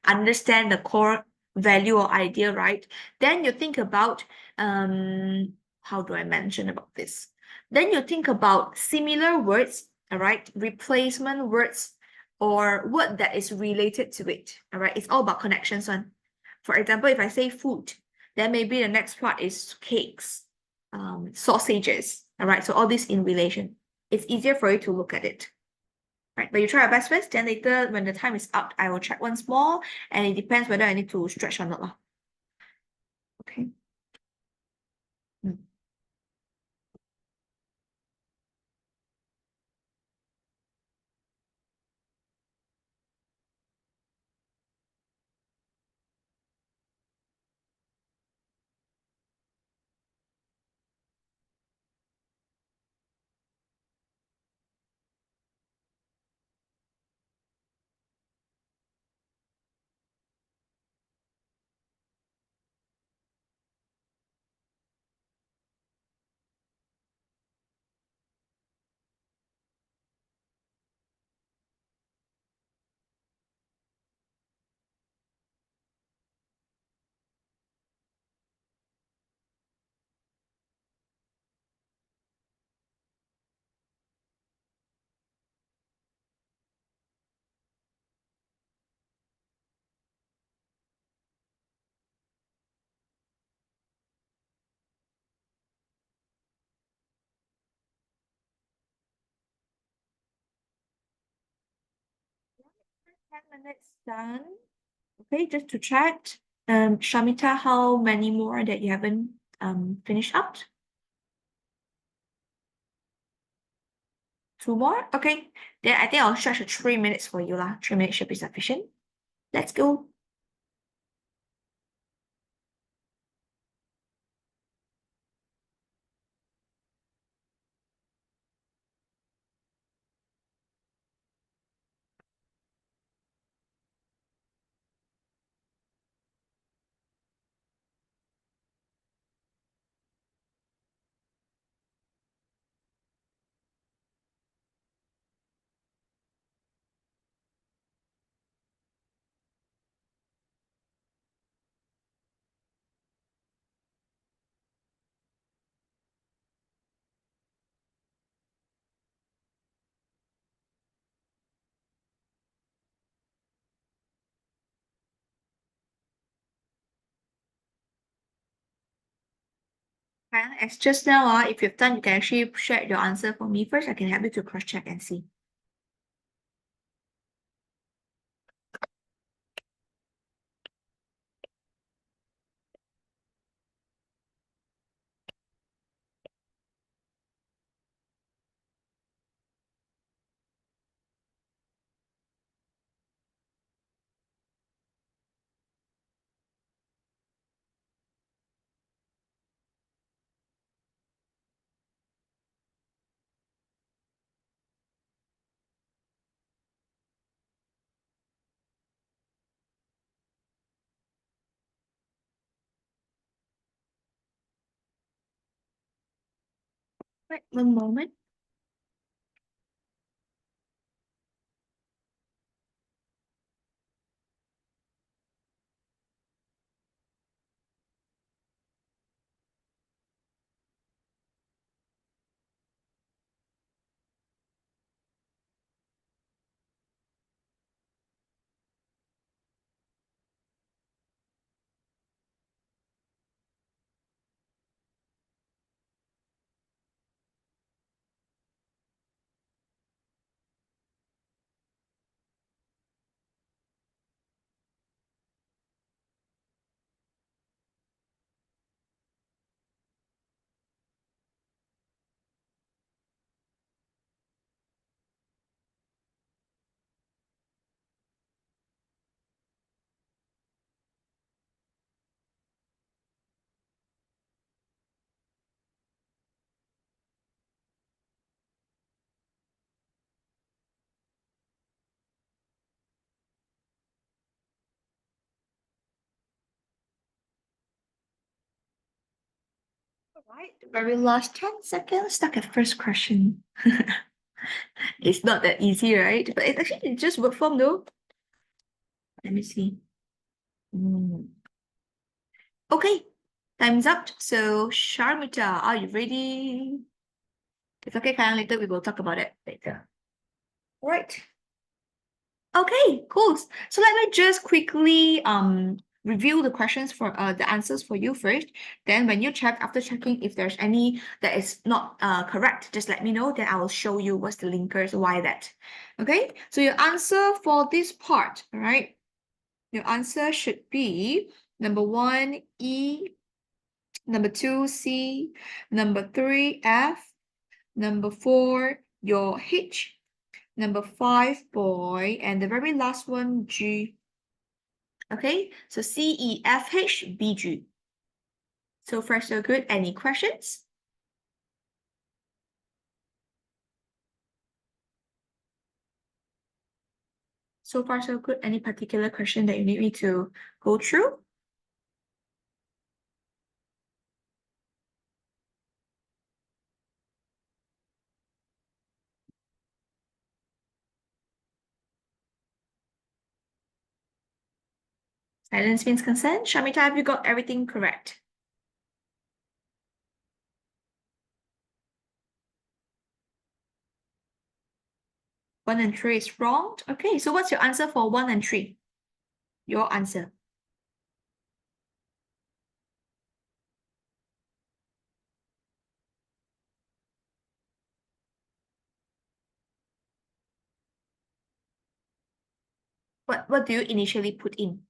understand the core value or idea, right? Then you think about how do I mention about this? Then you think about similar words, all right, replacement words or word that is related to it. All right, it's all about connections one. For example, if I say food, then maybe the next part is cakes, sausages. All right, so all this in relation. It's easier for you to look at it. Right, but you try your best first, then later when the time is up, I will check once more, and it depends whether I need to stretch or not. Okay. Mm. Ten minutes done. Okay, just to check. Shamita, how many more that you haven't finished up? Two more? Okay. Then I think I'll stretch to 3 minutes for you lah. 3 minutes should be sufficient. Let's go. And as just now, if you've done, you can actually share your answer for me first. I can help you to cross-check and see. Wait one moment. Right, the very last 10 seconds, stuck at first question. It's not that easy, right? But it actually it's just word form though. Let me see. Okay, time's up. So, Sharmita, are you ready? It's okay, Kyle. Later we will talk about it later. All right. Okay, cool. So let me just quickly review the questions for the answers for you first. Then when you check, after checking if there's any that is not correct, just let me know. Then I will show you what's the linkers, why that. Okay, so your answer for this part, all right? Your answer should be number 1, E, number 2, C, number 3, F, number 4, your H, number 5, boy, and the very last one, G. Okay, so C, E, F, H, B, G. So far, so good. Any questions? So far, so good. Any particular question that you need me to go through? Silence means consent. Shamita, have you got everything correct? One and three is wrong. Okay, so what's your answer for 1 and 3? Your answer. What do you initially put in?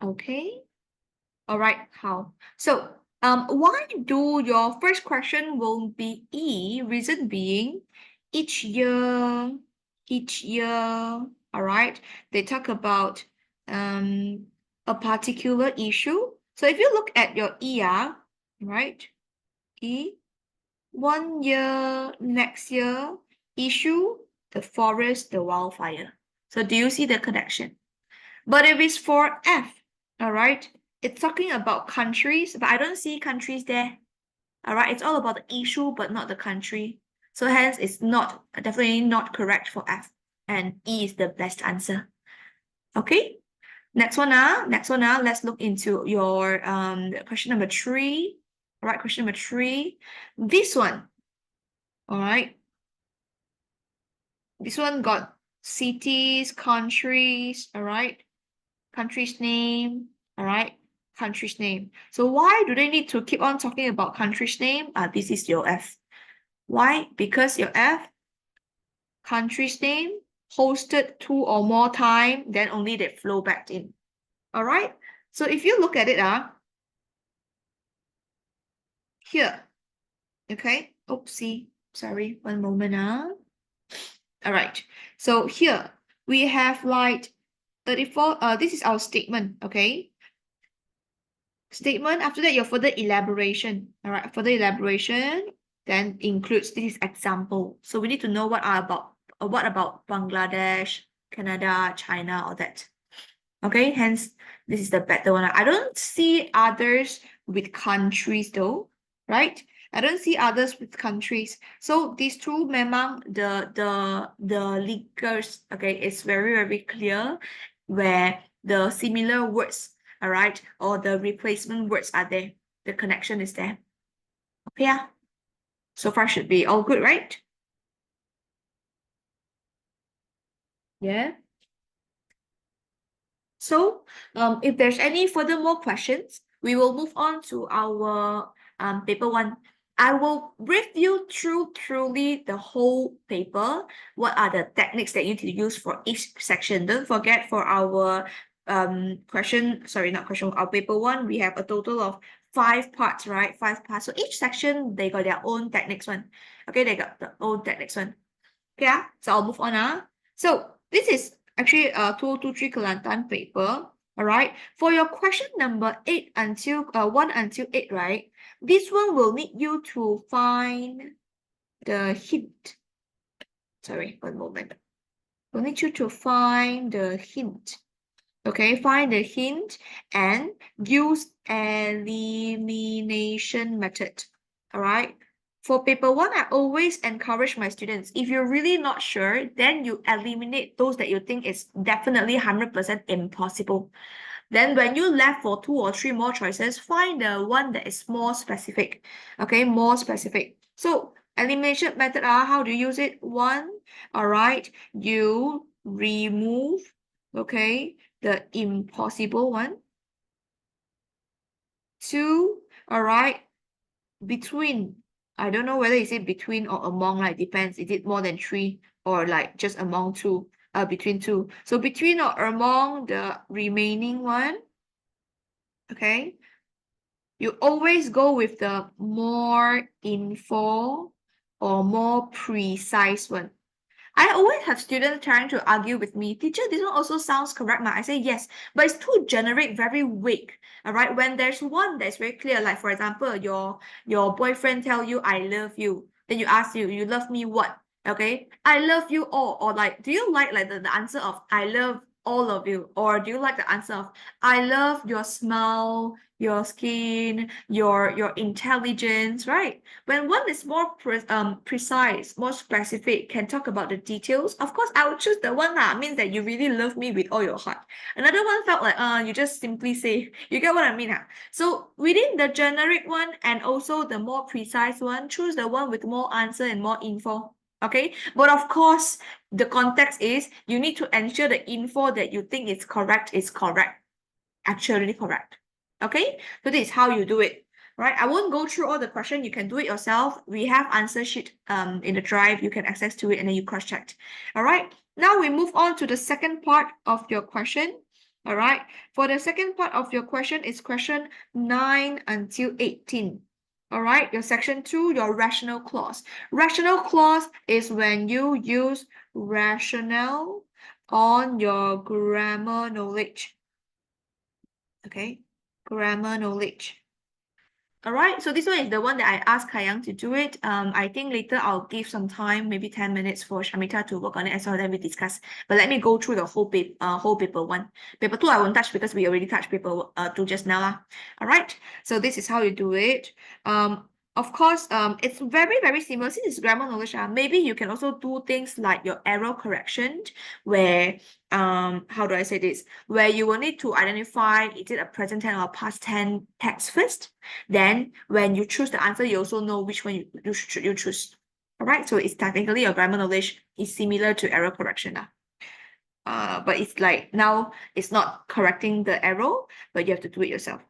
Okay. All right, how? So, why do your first question will be E? Reason being, each year, all right, they talk about a particular issue. So if you look at your E, right, E, 1 year, next year, issue, the forest, the wildfire. So do you see the connection? But if it's for F, all right, it's talking about countries, but I don't see countries there. All right, it's all about the issue, but not the country. So hence, it's not definitely not correct for F, and E is the best answer. Okay, next one now. Let's look into your question number 3. All right, question number 3. This one. All right. This one got cities, countries. All right. Country's name, all right, country's name. So why do they need to keep on talking about country's name? This is your F. Why? Because your F, country's name, hosted 2 or more times, then only they flow back in. All right. So if you look at it, here, okay. Oopsie, sorry, one moment. All right. So here we have like 34. This is our statement, okay. Statement, after that your further elaboration, all right, further elaboration then includes this example. So we need to know what about Bangladesh, Canada, China, all that. Okay, hence this is the better one. I don't see others with countries though, right? I don't see others with countries. So these two memang the linkers, okay, it's very, very clear where the similar words, all right, or the replacement words are there. The connection is there. Okay, yeah. So far should be all good, right? Yeah. So, if there's any further more questions, we will move on to our paper 1. I will brief you through truly the whole paper. What are the techniques that you need to use for each section? Don't forget for our our paper 1, we have a total of 5 parts, right? 5 parts. So each section, they got their own techniques one. Okay, they got their own techniques one. Okay, so I'll move on. So this is actually a 2023 Kelantan paper. All right. For your question number 8 until 1 until 8, right? This one will need you to find the hint. Sorry, one moment. We'll need you to find the hint. Okay, find the hint and use elimination method. All right. For paper one, I always encourage my students, if you're really not sure, then you eliminate those that you think is definitely 100% impossible. Then when you left for 2 or 3 more choices, find the one that is more specific. Okay, more specific. So elimination method, how do you use it? One, all right, you remove, okay, the impossible one. Two, all right, between. I don't know whether is it between or among, like depends. Is it more than 3 or like just among 2? Between 2. So between or among the remaining one, okay, you always go with the more info or more precise one. I always have students trying to argue with me, teacher, this one also sounds correct, ma. I say yes, but it's too generic, very vague. All right, when there's one that's very clear, like for example, your boyfriend tell you I love you, then you ask you love me what? Okay, I love you all, or like, do you like the answer of I love all of you, or do you like the answer of I love your smile, your skin, your intelligence, right? When one is more precise, more specific, can talk about the details, of course, I would choose the one that means that you really love me with all your heart. Another one felt like, you just simply say, you get what I mean? So within the generic one and also the more precise one, choose the one with more answer and more info. Okay, but of course, the context is you need to ensure the info that you think is correct, actually correct. Okay, so this is how you do it. Right, I won't go through all the question. You can do it yourself. We have answer sheet in the drive. You can access to it and then you cross check. All right, now we move on to the second part of your question. All right, for the second part of your question is question 9 until 18. All right, your section 2, your rational clause. Rational clause is when you use rationale on your grammar knowledge. Okay, grammar knowledge. All right, so this one is the one that I asked Kayang to do it. I think later I'll give some time, maybe 10 minutes for Shamita to work on it as well, then we discuss. But let me go through the whole paper one. Paper 2 I won't touch because we already touched paper 2 just now. All right, so this is how you do it. Of course, it's very, very similar. Since it's grammar knowledge, maybe you can also do things like your error correction, where how do I say this? Where you will need to identify, is it a present tense or past tense text first? Then when you choose the answer, you also know which one you choose. All right, so it's technically your grammar knowledge is similar to error correction. But it's like now it's not correcting the error, but you have to do it yourself.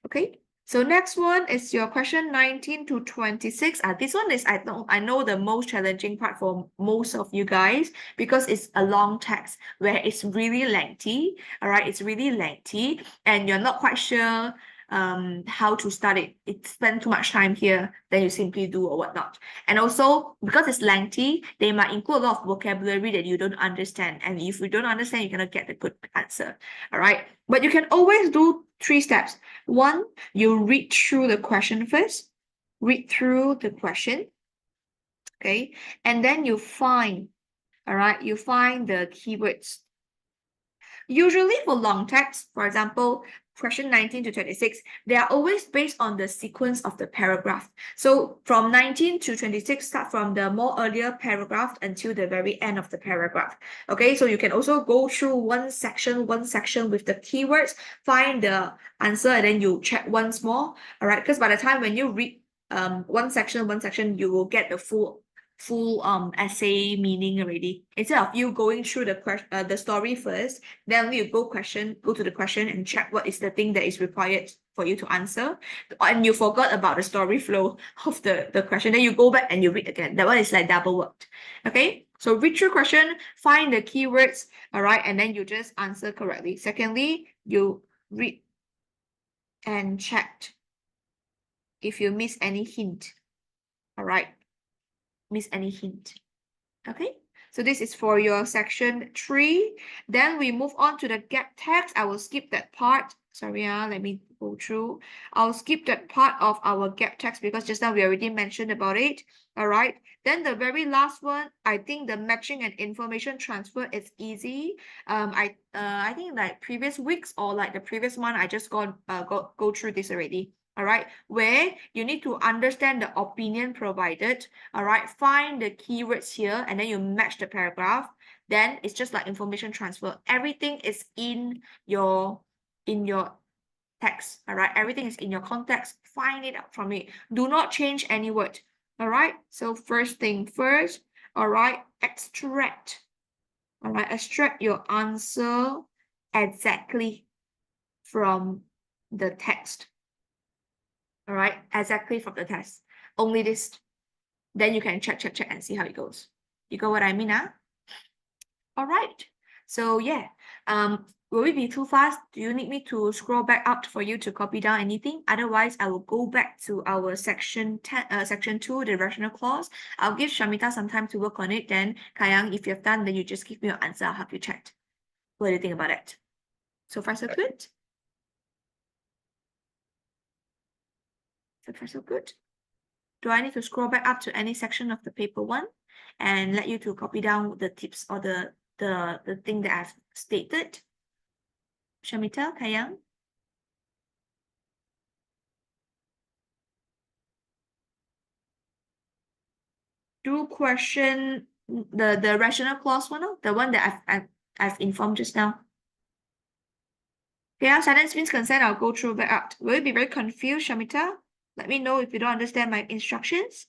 Okay. So next one is your question 19 to 26. This one is I know the most challenging part for most of you guys because it's a long text where it's really lengthy. All right, it's really lengthy and you're not quite sure how to start it. It spend too much time here, then you simply do or whatnot. And also because it's lengthy, they might include a lot of vocabulary that you don't understand. And if you don't understand, you're gonna get the good answer. All right. But you can always do 3 steps. One, you read through the question first. Read through the question. Okay. And then you find, all right, you find the keywords. Usually for long text, for example, question 19 to 26, they are always based on the sequence of the paragraph. So from 19 to 26, start from the more earlier paragraph until the very end of the paragraph. Okay, so you can also go through one section with the keywords, find the answer, and then you check once more. All right, because by the time when you read one section, you will get the full essay meaning already. Instead of you going through the story first, then you go to the question and check what is the thing that is required for you to answer, and you forgot about the story flow of the question, then you go back and you read again. That one is like double worked. Okay, so read through question, find the keywords, all right, and then you just answer correctly. Secondly, you read and check if you miss any hint. All right, miss any hint. Okay, so this is for your section 3. Then we move on to the gap text. I will skip that part. Sorry, let me go through. I'll skip that part of our gap text because just now we already mentioned about it. All right. Then the very last one, I think the matching and information transfer is easy. I think like previous weeks or like the previous month, I just go through this already. All right, where you need to understand the opinion provided. All right, find the keywords here and then you match the paragraph. Then it's just like information transfer. Everything is in your text. All right, everything is in your context. Find it out from it. Do not change any word. All right, so first thing first. All right, extract. All right, extract your answer exactly from the text. All right, exactly from the test. Only this. Then you can check and see how it goes. You got what I mean, huh? All right. So yeah, will it be too fast? Do you need me to scroll back up for you to copy down anything? Otherwise, I will go back to our section 10, section 2, the rational clause. I'll give Shamita some time to work on it. Then, Kayang, if you've done, then you just give me your answer. I'll help you check. What do you think about it? So far, so good? So far, so good? Do I need to scroll back up to any section of the paper one and let you to copy down the tips or the thing that I've stated? Shamita, Kayang? Do question the rational clause one, the one that I've informed just now. Okay, silence means consent. I'll go through back up. Will you be very confused, Shamita? Let me know if you don't understand my instructions.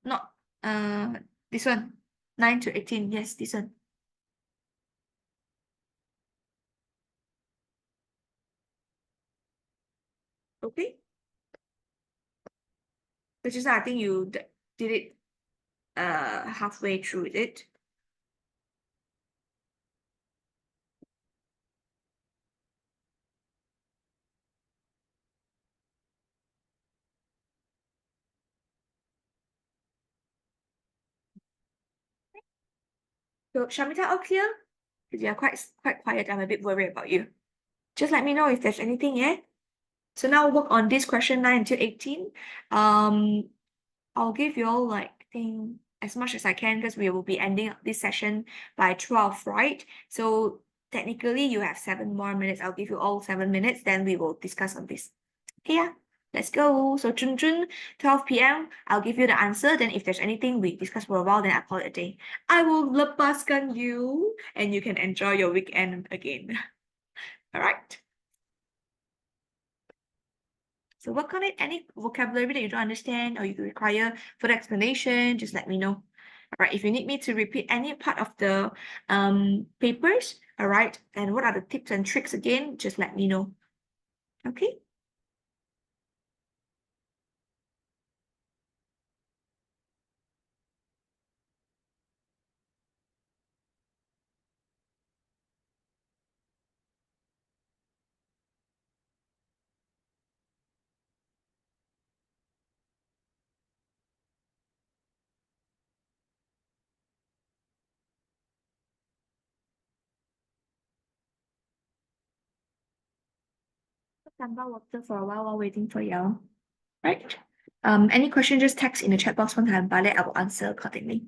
Not this one, 9 to 18. Yes, this one. Okay. Which is I think you did it halfway through it. So Shamita, all clear? Because you are quite quiet. I'm a bit worried about you. Just let me know if there's anything, yeah? So now work on this question 9 until 18. I'll give you all like I think as much as I can because we will be ending this session by 12, right? So technically you have 7 more minutes. I'll give you all 7 minutes, then we will discuss on this. Okay, yeah. Let's go. So Jun, 12 p.m. I'll give you the answer. Then if there's anything we discuss for a while, then I'll call it a day. I will lepaskan you and you can enjoy your weekend again. All right. So work on it. Any vocabulary that you don't understand or you require further explanation, just let me know. All right. If you need me to repeat any part of the papers, all right, and what are the tips and tricks again, just let me know. Okay. Tambah water for a while waiting for you. Right. Any question, just text in the chat box one time, balik, I will answer accordingly.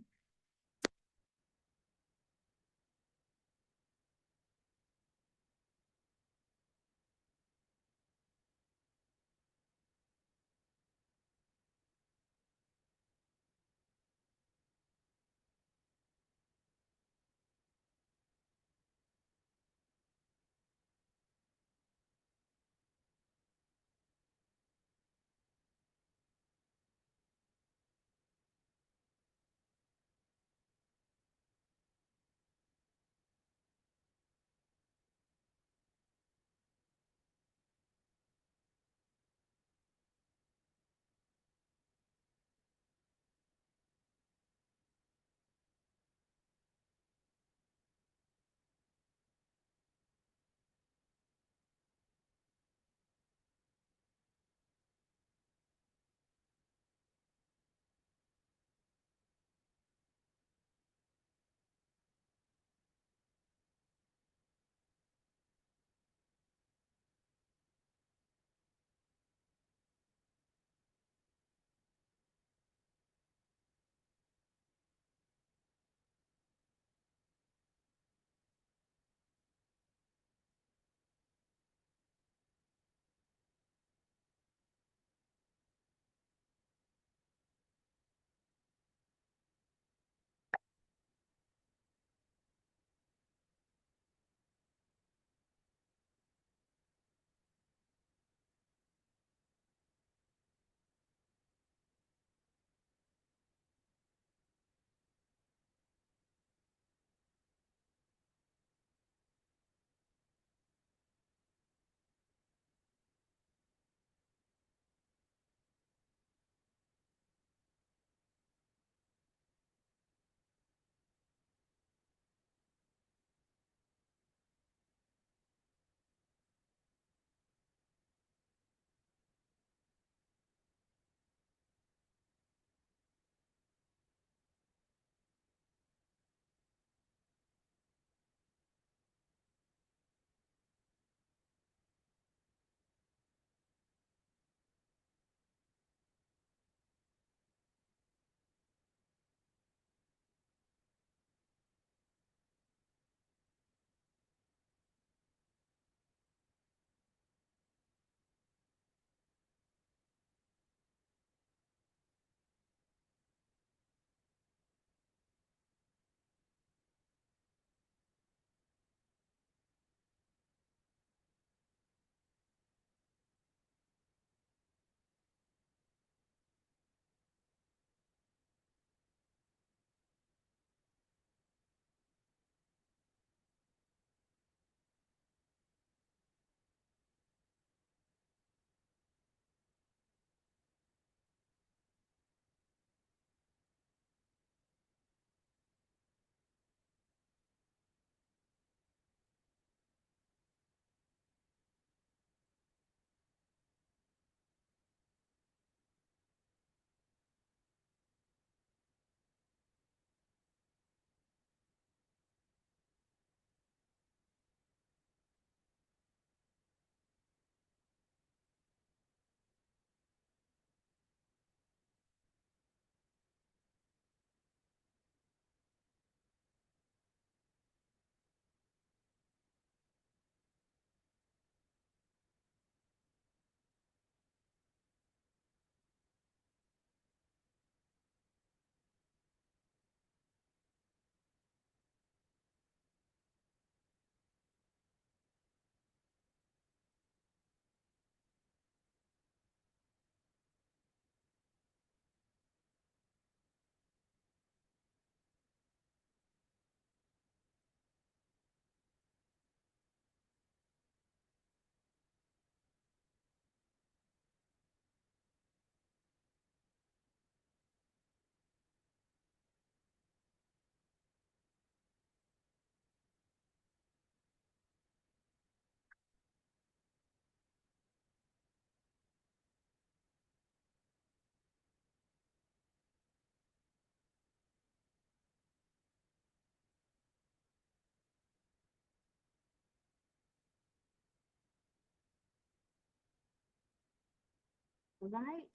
All right.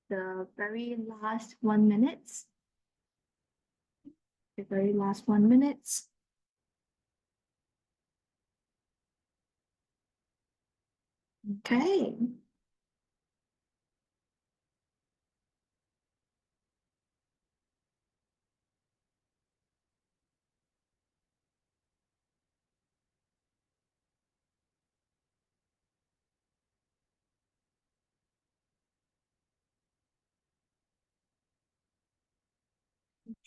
The very last 1 minute. The very last 1 minute. Okay.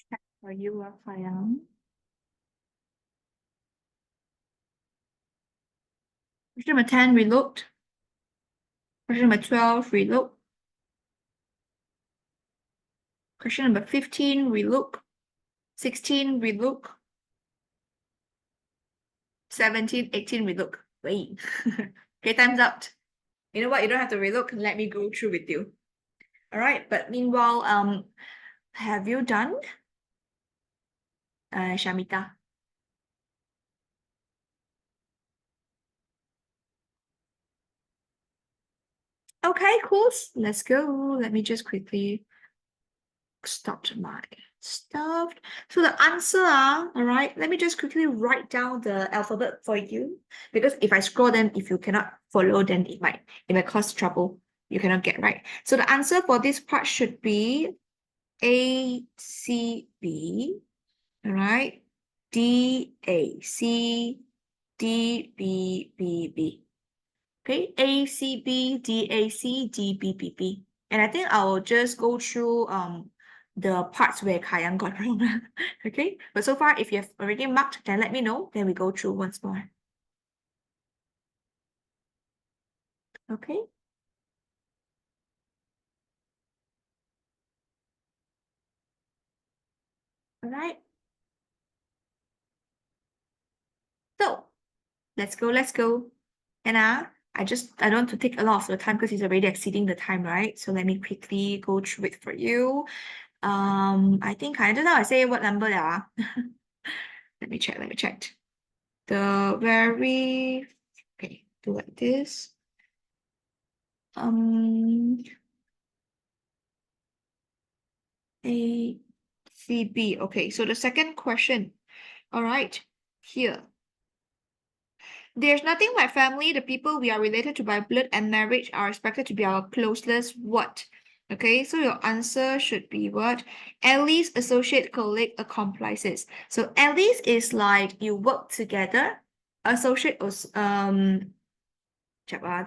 Check for you, Raphael. Question number 10, relooked. Question number 12, relook. Question number 15, relook. 16, relook. 17, 18, relook. Wait. Okay, time's up. You know what? You don't have to relook. Let me go through with you. All right. But meanwhile, have you done, Shamita? Okay, cool. Let's go. Let me just quickly stop my stuff. So the answer, all right, let me just quickly write down the alphabet for you, because if I scroll, then if you cannot follow, then it might cause trouble. You cannot get right. So the answer for this part should be A, C, B, all right, D, A, C, D, B, B, B. Okay, A, C, B, D, A, C, D, B, B, B. And I think I will just go through the parts where Kayang got wrong. Okay, but so far, if you have already marked, then let me know. Then we go through once more. Okay. All right. So let's go. Let's go. And I don't want to take a lot of the time because it's already exceeding the time, right? So let me quickly go through it for you. I think I don't know. I say what number there are. Let me check. Let me check. The very okay. Do like this. A, C, B. Okay, so the second question. All right, here. There's nothing like family. The people we are related to by blood and marriage are expected to be our closest what? Okay, so your answer should be what? Allies, associate, colleague, accomplices. So allies is like you work together. Associate was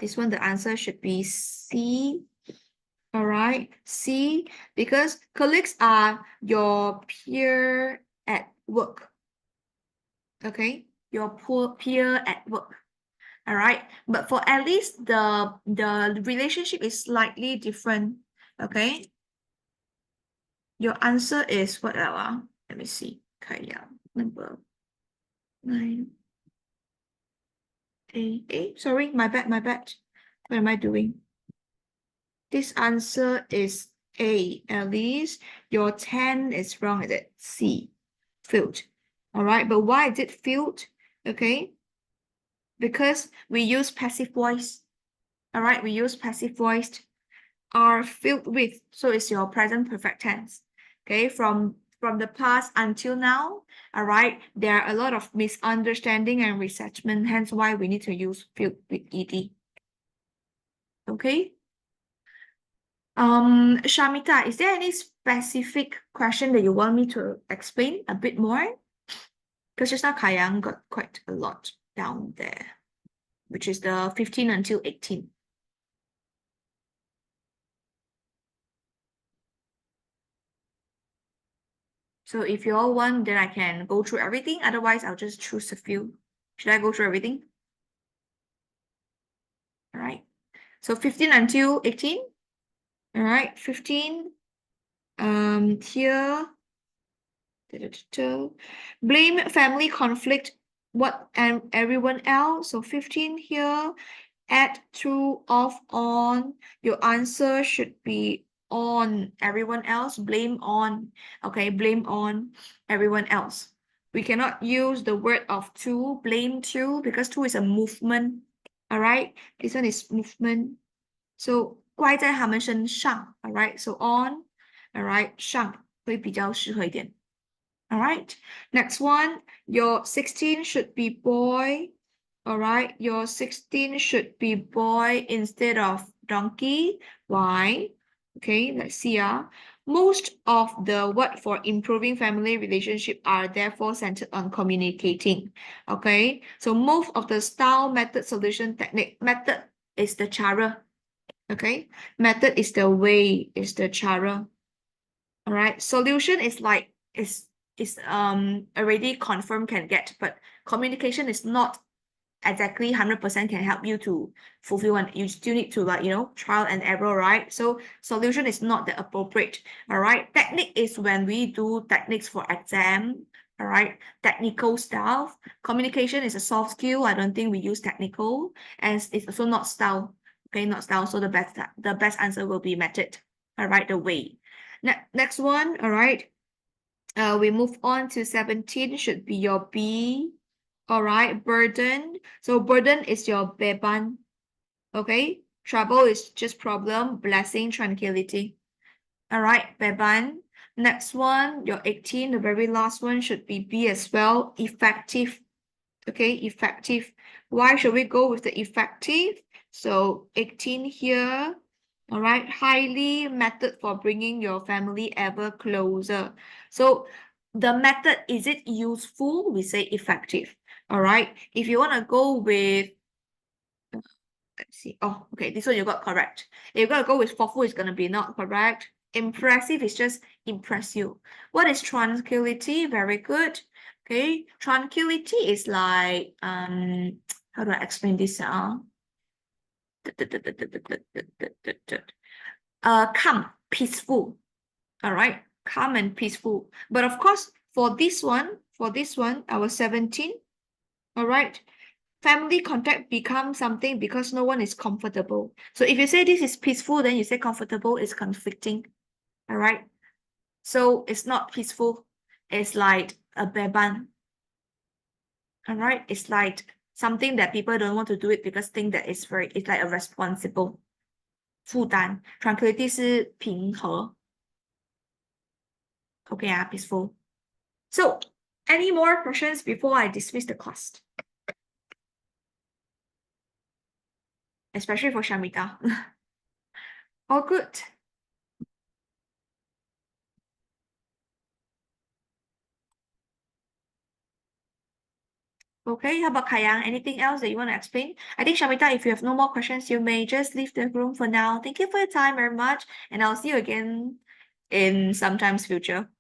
this one the answer should be C. All right, C, because colleagues are your peer at work. Okay, your peer at work. All right, but for at least the relationship is slightly different. Okay, your answer is what? Let me see. Kaya number 9. Sorry, my bad, my bad. What am I doing? This answer is A. At least your 10 is wrong. Is it C? Filled. All right, but why is it filled? Okay, because we use passive voice. All right, we use passive voice. Are filled with, so it's your present perfect tense. Okay, from the past until now. All right, there are a lot of misunderstanding and resettlement, hence why we need to use filled with ed. Okay. Shamita, is there any specific question that you want me to explain a bit more? Because just now Kayang got quite a lot down there, which is the 15 until 18. So if you all want, then I can go through everything. Otherwise, I'll just choose a few. Should I go through everything? All right. So 15 until 18. All right, 15. Here. Blame family conflict. What and everyone else. So 15 here. Add to, off, on. Your answer should be on everyone else. Blame on. Okay, blame on everyone else. We cannot use the word of to, blame to, because to is a movement. All right, this one is movement. So 怪在他们身上 ，alright? So on, alright, 上会比较适合一点。Alright, next one, your 16 should be boy. Alright, your 16 should be boy instead of donkey. Why? Okay, let's see. Most of the word for improving family relationship are therefore centered on communicating. Okay, so most of the style, method, solution, technique. Method is the cara. Okay, method is the way, is the cara. Alright, solution is like is already confirmed can get, but communication is not exactly 100% can help you to fulfill one. You still need to trial and error, right? So solution is not the appropriate. All right, technique is when we do techniques for exam. All right, technical stuff. Communication is a soft skill. I don't think we use technical, and it's also not style. Okay, not style. So the best answer will be method. All right, the way. Next one. All right. We move on to 17. Should be your B. All right, burden. So burden is your beban. Okay, trouble is just problem. Blessing, tranquility. All right, beban. Next one, your 18. The very last one should be B as well. Effective. Okay, effective. Why should we go with the effective? So 18 here. All right, highly method for bringing your family ever closer. So the method, is it useful? We say effective. All right, if you want to go with, let's see. Oh, okay, this one you got correct. If you're going to go with thoughtful, it's going to be not correct. Impressive is just impress you. What is tranquility? Very good. Okay, tranquility is like, how do I explain this? Calm, peaceful. All right, calm and peaceful. But of course, for this one, our 17, all right, family contact becomes something because no one is comfortable. So if you say this is peaceful, then you say comfortable is conflicting. All right, so it's not peaceful. It's like a beban. All right, it's like something that people don't want to do it because think that it's like a responsible 负担。Tranquility 是平和。Okay, peaceful. So, any more questions before I dismiss the class? Especially for Shamita. All good. Okay, how about Kayang? Anything else that you want to explain? I think, Shamita, if you have no more questions, you may just leave the room for now. Thank you for your time very much, and I'll see you again in sometimes future.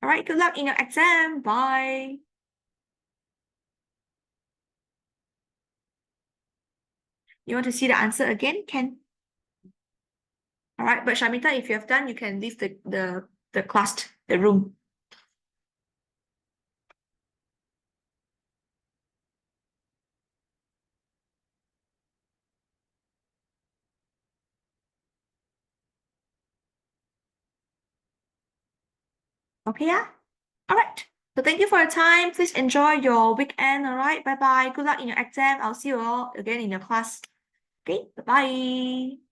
All right, good luck in your exam. Bye. You want to see the answer again? Can. All right, but Shamita, if you have done, you can leave the class, the room. Okay, yeah? All right. So thank you for your time. Please enjoy your weekend. All right. Bye-bye. Good luck in your exam. I'll see you all again in your class. Okay. Bye-bye.